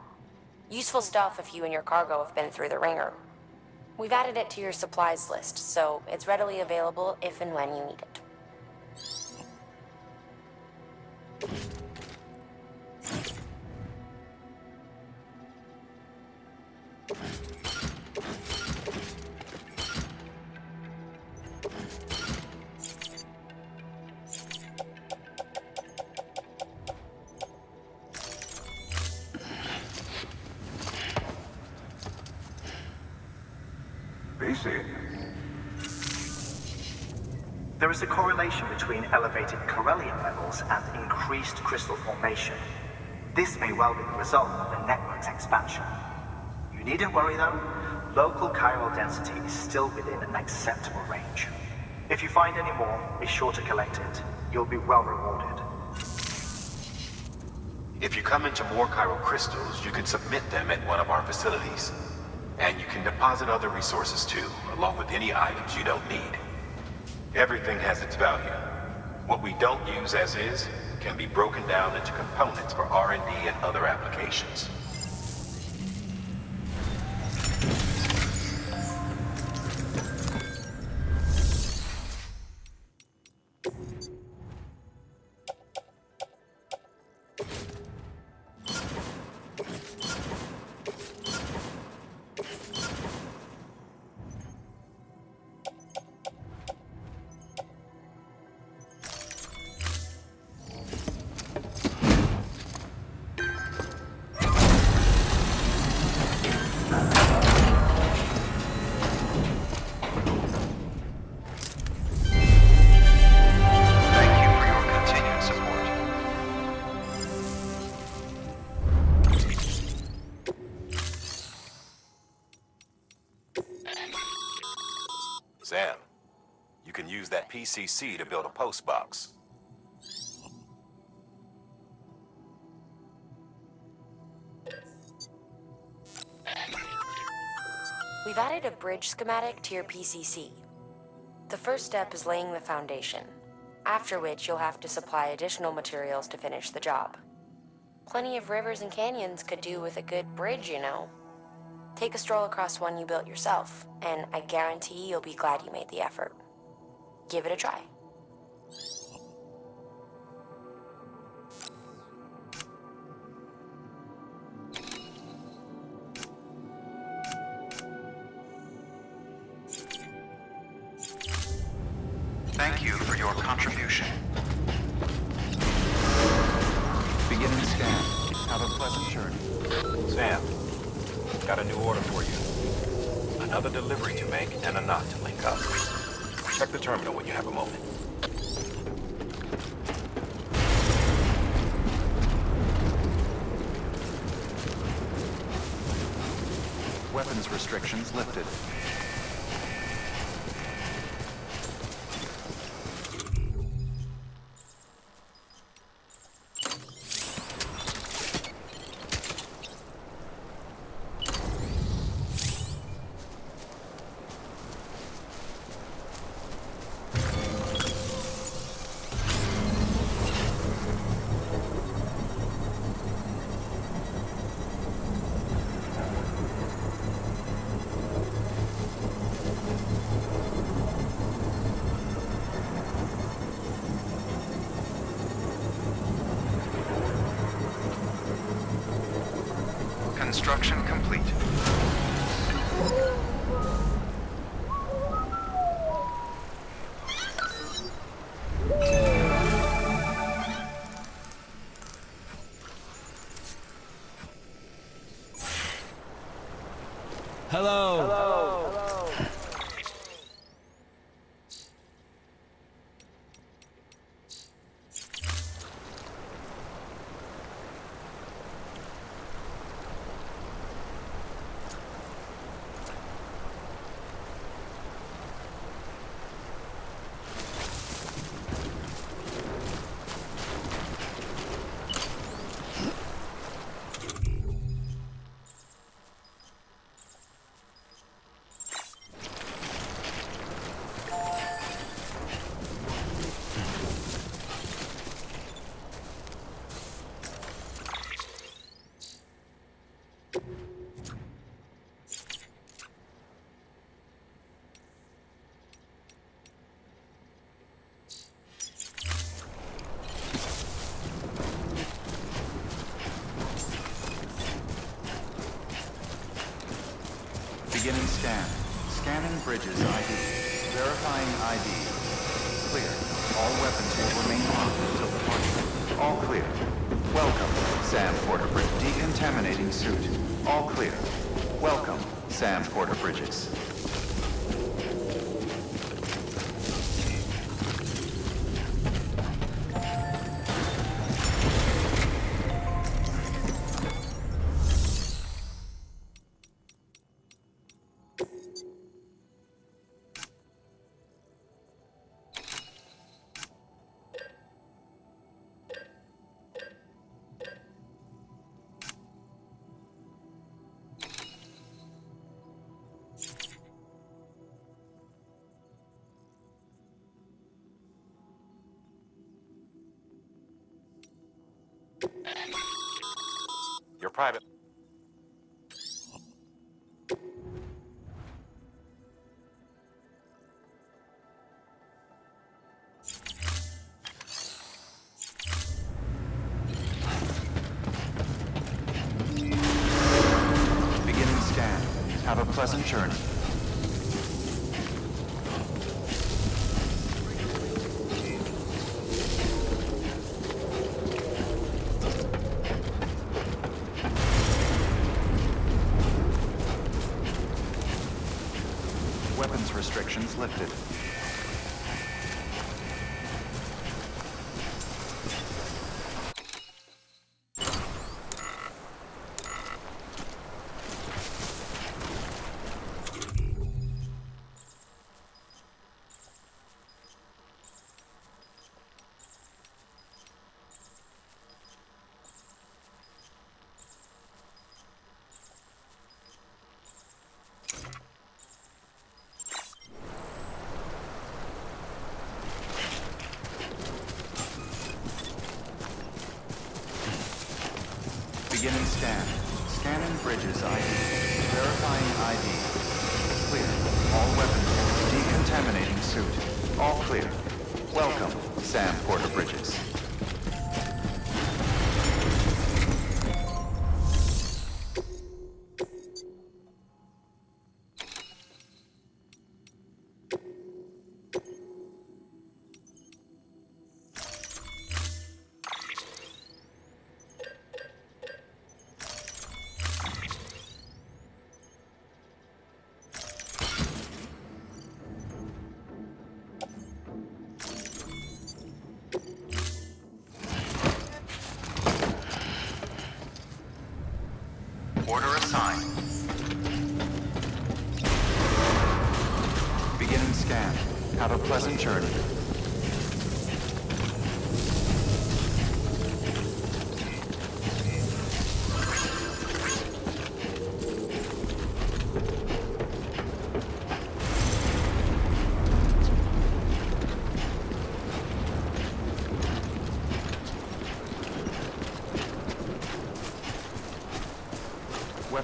Useful stuff if you and your cargo have been through the ringer. We've added it to your supplies list, so it's readily available if and when you need it. There is a correlation between elevated chiralium levels and increased crystal formation. This may well be the result of the network's expansion. You needn't worry though, local chiral density is still within an acceptable range. If you find any more, be sure to collect it. You'll be well rewarded. If you come into more chiral crystals, you can submit them at one of our facilities. And you can deposit other resources too, along with any items you don't need. Everything has its value. What we don't use as is can be broken down into components for R&D and other applications. Sam, you can use that PCC to build a post box. We've added a bridge schematic to your PCC. The first step is laying the foundation, after which you'll have to supply additional materials to finish the job. Plenty of rivers and canyons could do with a good bridge, you know. Take a stroll across one you built yourself, and I guarantee you'll be glad you made the effort. Give it a try. Thank you for your contribution. Beginning scan. Have a pleasant journey. Sam, got a new order for you. Another delivery to make and a knot to link up. Check the terminal when you have a moment. Weapons restrictions lifted. Construction complete. Beginning scan. Scanning bridges ID. Verifying ID. Clear. All weapons will remain locked until departure. All clear. Welcome, Sam Porter-Bridge. Decontaminating suit. All clear. Welcome, Sam Porter-Bridges. Your private... Beginning scan. Have a pleasant journey. Weapons restrictions lifted. Beginning scan. Scanning bridges ID. Verifying ID. Clear. All weapons. Decontaminating suit. All clear. Welcome, Sam Porter-Bridges.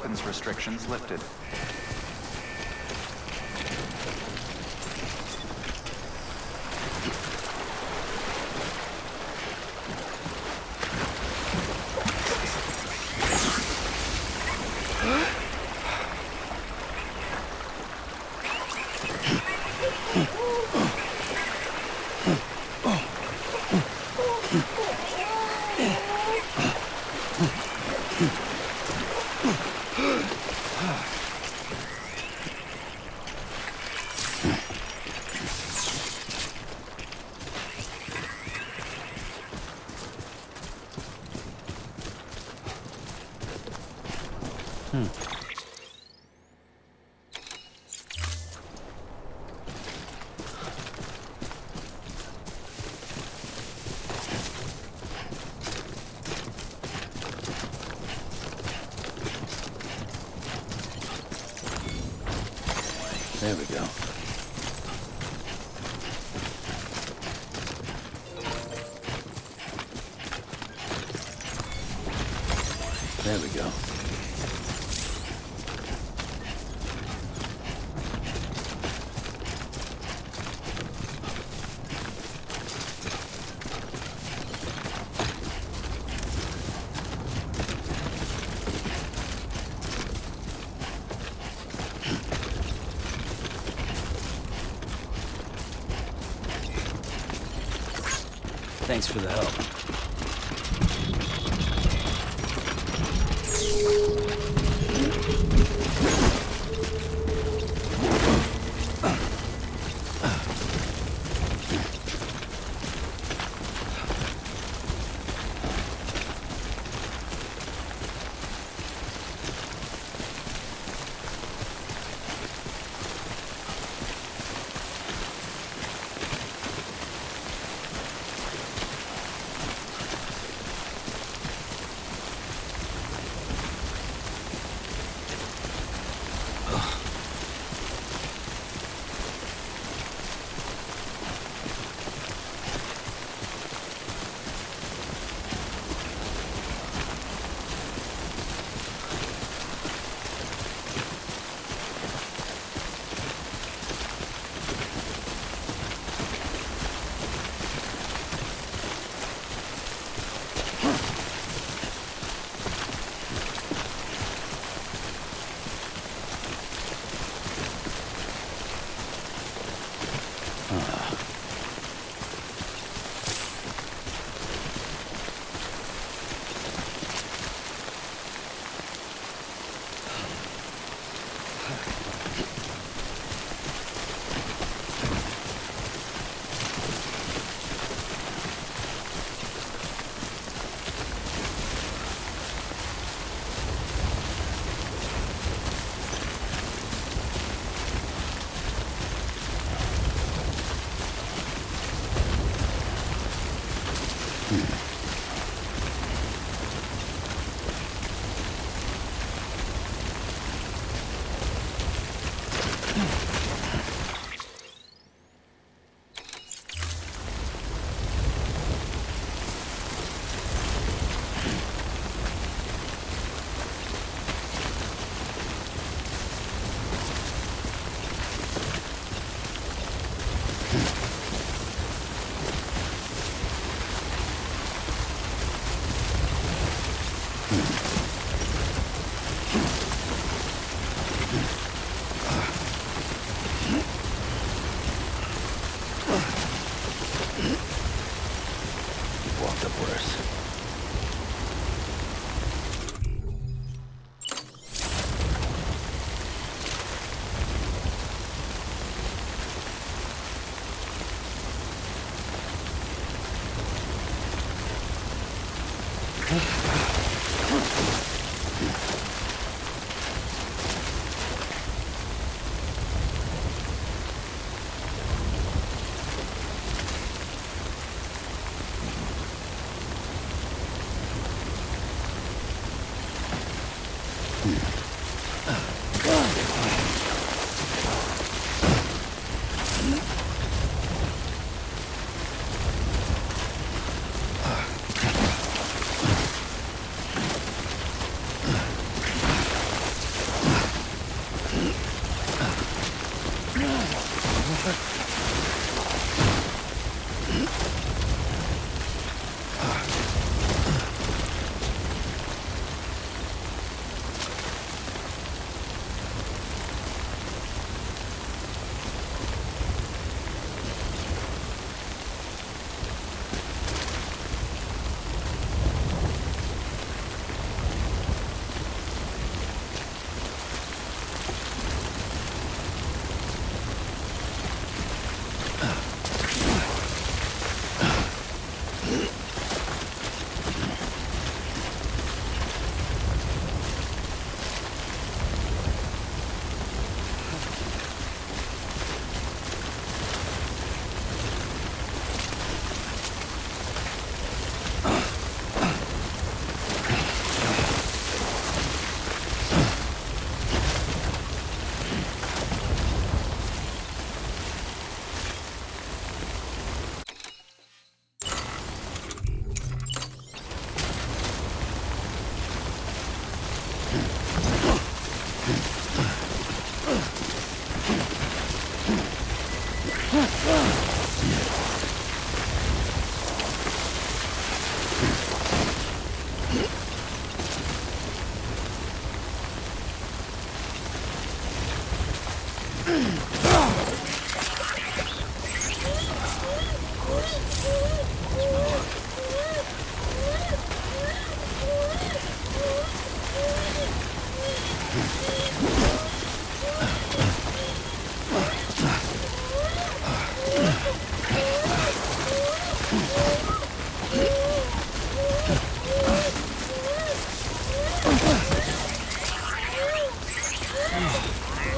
weapons restrictions lifted. There we go. There we go. Thanks for the help. Walked up worse.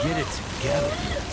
Get it together.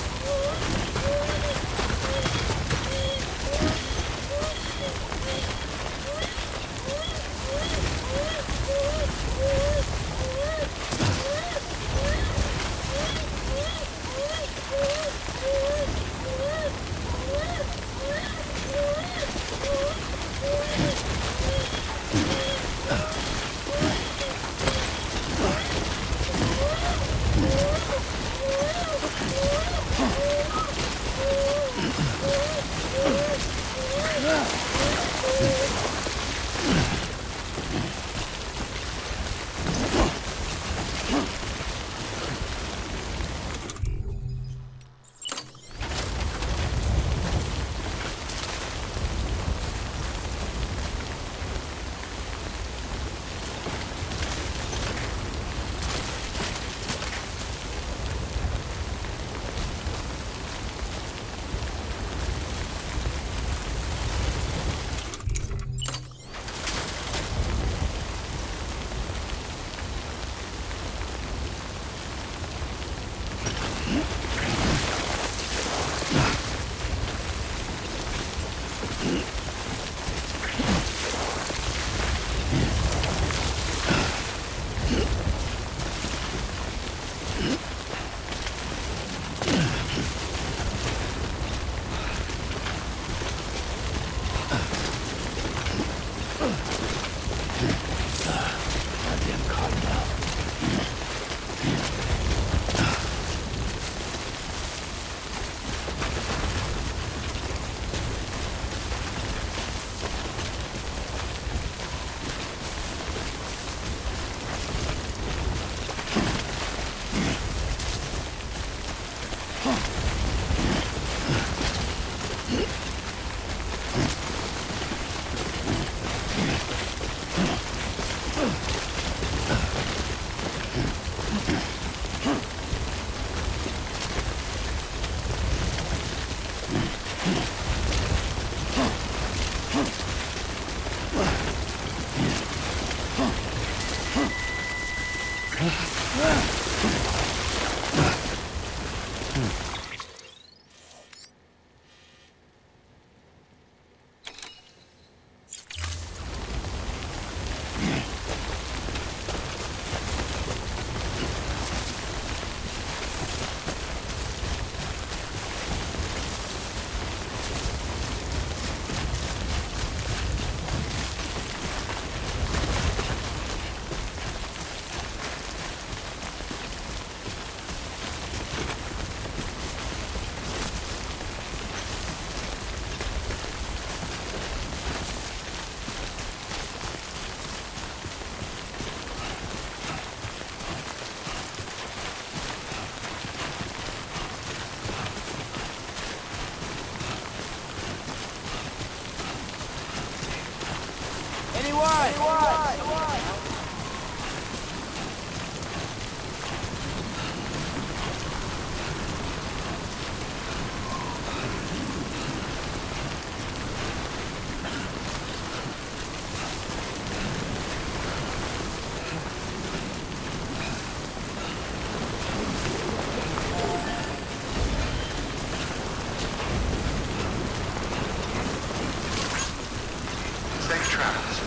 Safe travels.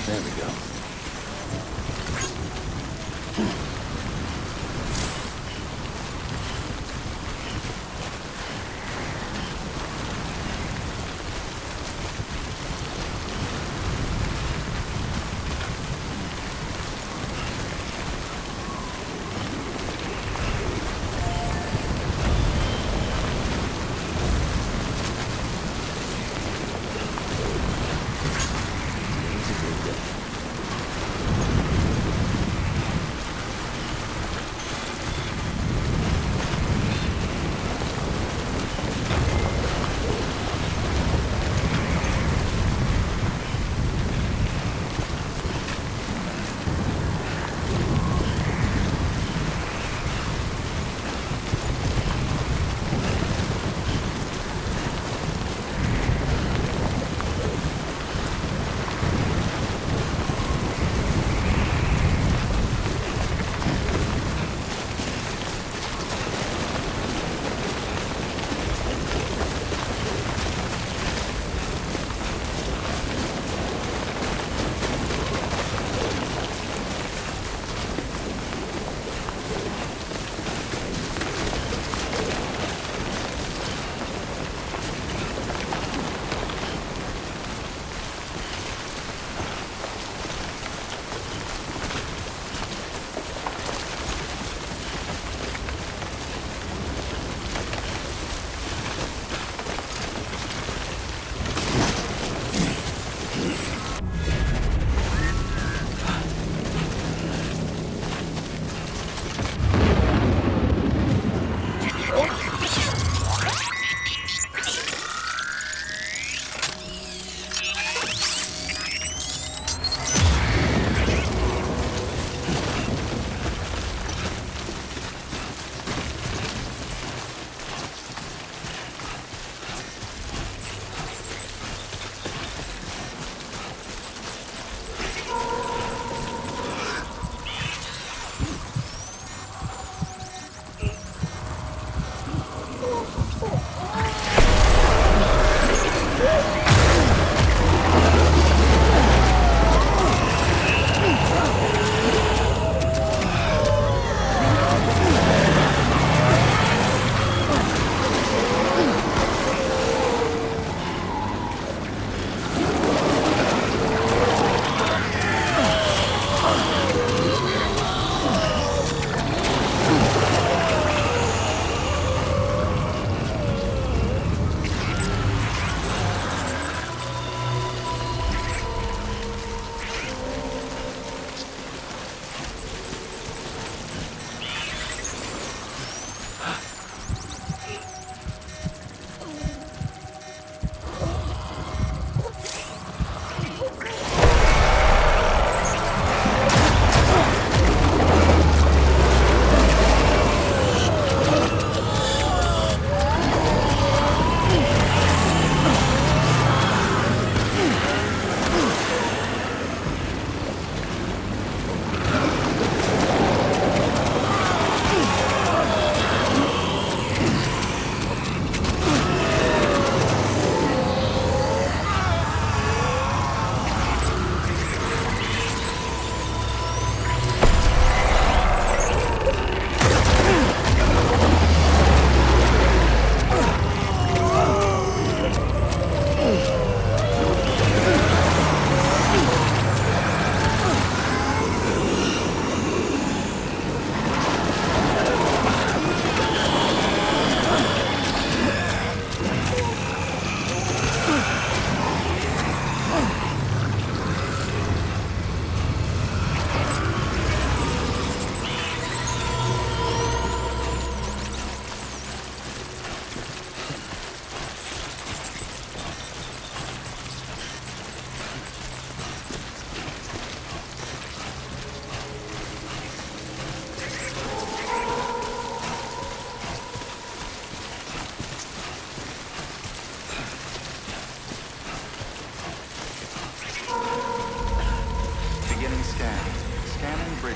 There we go.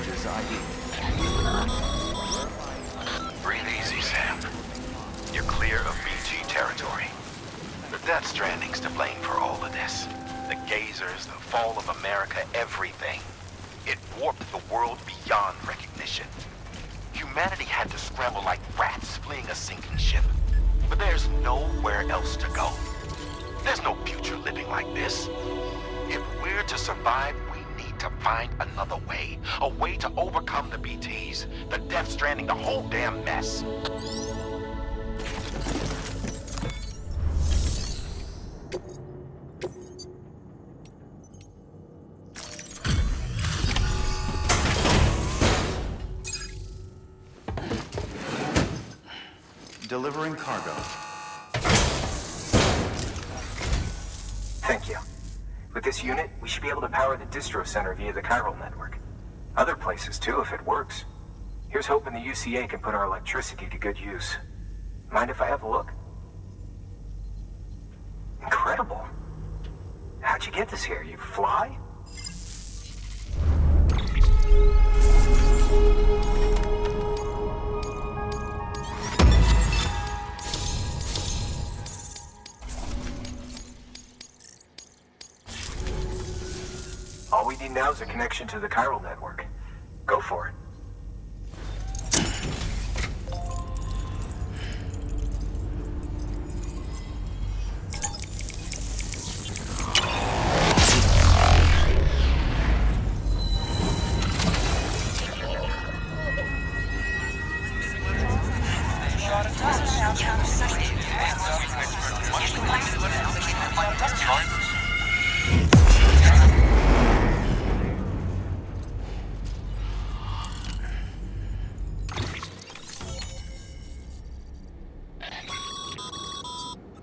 Bridges ID. Breathe easy, Sam. You're clear of BG territory. The Death Stranding's to blame for all of this. The gazers, the fall of America, everything. It warped the world beyond recognition. Humanity had to scramble like rats fleeing a sinking ship. But there's nowhere else to go. There's no future living like this. If we're to survive, we need to find another way. A way to overcome the BTs, the Death Stranding, the whole damn mess. Delivering cargo. Thank you. With this unit, we should be able to power the distro center via the chiral network. Other places too, if it works. Here's hoping the UCA can put our electricity to good use. Mind if I have a look? Incredible. How'd you get this here? You fly? All we need now is a connection to the chiral network. Go for it.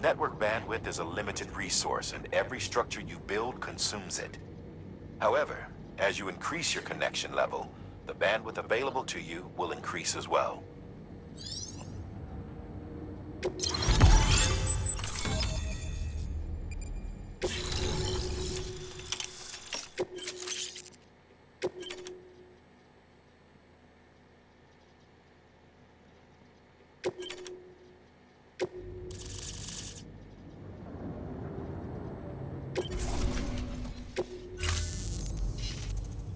Network bandwidth is a limited resource, and every structure you build consumes it. However, as you increase your connection level, the bandwidth available to you will increase as well.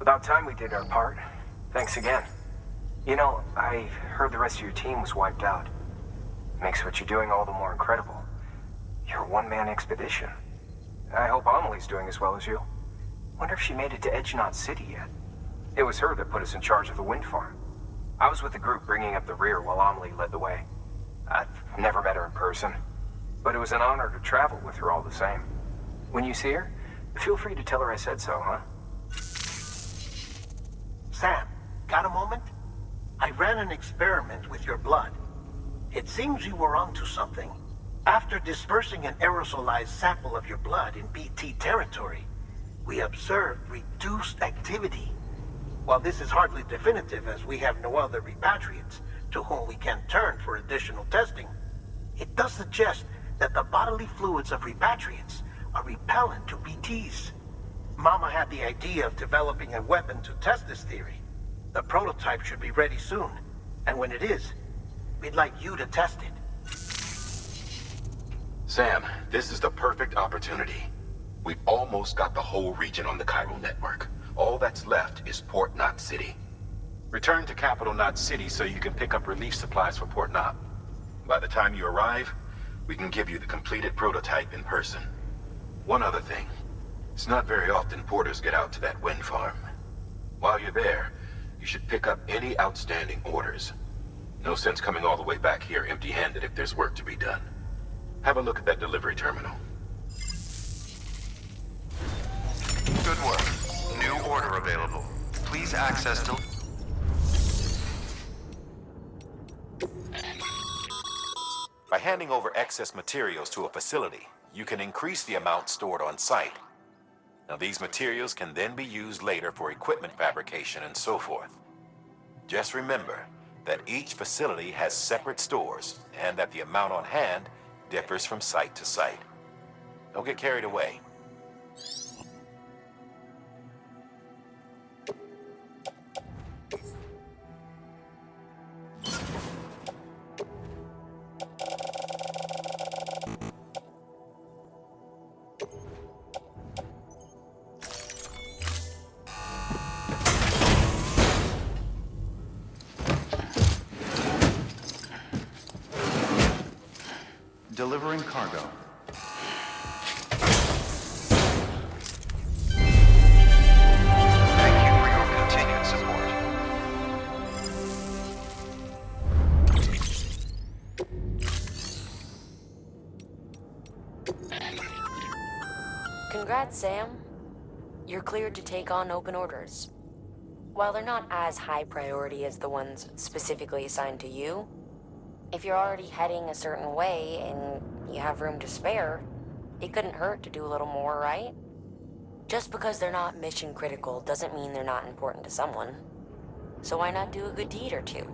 About time we did our part. Thanks again. You know, I heard the rest of your team was wiped out. Makes what you're doing all the more incredible. You're a one-man expedition. I hope Amelie's doing as well as you. Wonder if she made it to Edgenot City yet. It was her that put us in charge of the wind farm. I was with the group bringing up the rear while Amelie led the way. I've never met her in person, but it was an honor to travel with her all the same. When you see her, feel free to tell her I said so, huh? Sam, got a moment? I ran an experiment with your blood. It seems you were onto something. After dispersing an aerosolized sample of your blood in BT territory, we observed reduced activity. While this is hardly definitive, as we have no other repatriates to whom we can turn for additional testing, it does suggest that the bodily fluids of repatriates are repellent to BTs. Mama had the idea of developing a weapon to test this theory. The prototype should be ready soon, and when it is, we'd like you to test it. Sam, this is the perfect opportunity. We've almost got the whole region on the chiral network. All that's left is Port Knot City. Return to Capital Knot City so you can pick up relief supplies for Port Knot. By the time you arrive, we can give you the completed prototype in person. One other thing. It's not very often porters get out to that wind farm. While you're there, you should pick up any outstanding orders. No sense coming all the way back here empty-handed if there's work to be done. Have a look at that delivery terminal. Good work. New order available. Please access to... By handing over excess materials to a facility, you can increase the amount stored on site. Now, these materials can then be used later for equipment fabrication and so forth. Just remember that each facility has separate stores and that the amount on hand differs from site to site. Don't get carried away. cargo. Thank you for your continued support. Congrats, Sam. You're cleared to take on open orders. While they're not as high priority as the ones specifically assigned to you, if you're already heading a certain way and you have room to spare, it couldn't hurt to do a little more, right? Just because they're not mission critical doesn't mean they're not important to someone. So why not do a good deed or two?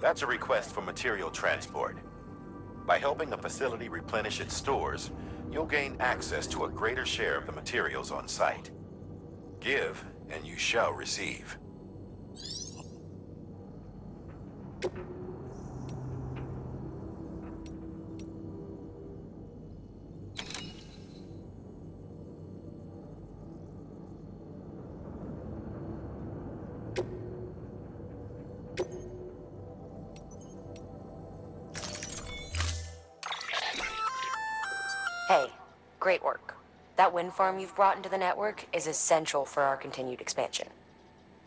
That's a request for material transport. By helping a facility replenish its stores, you'll gain access to a greater share of the materials on site. Give, and you shall receive. Hey, great work. That wind farm you've brought into the network is essential for our continued expansion.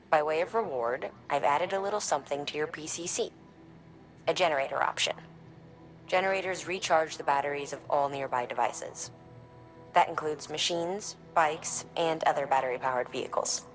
By way of reward, I've added a little something to your PCC. A generator option. Generators recharge the batteries of all nearby devices. That includes machines, bikes, and other battery-powered vehicles.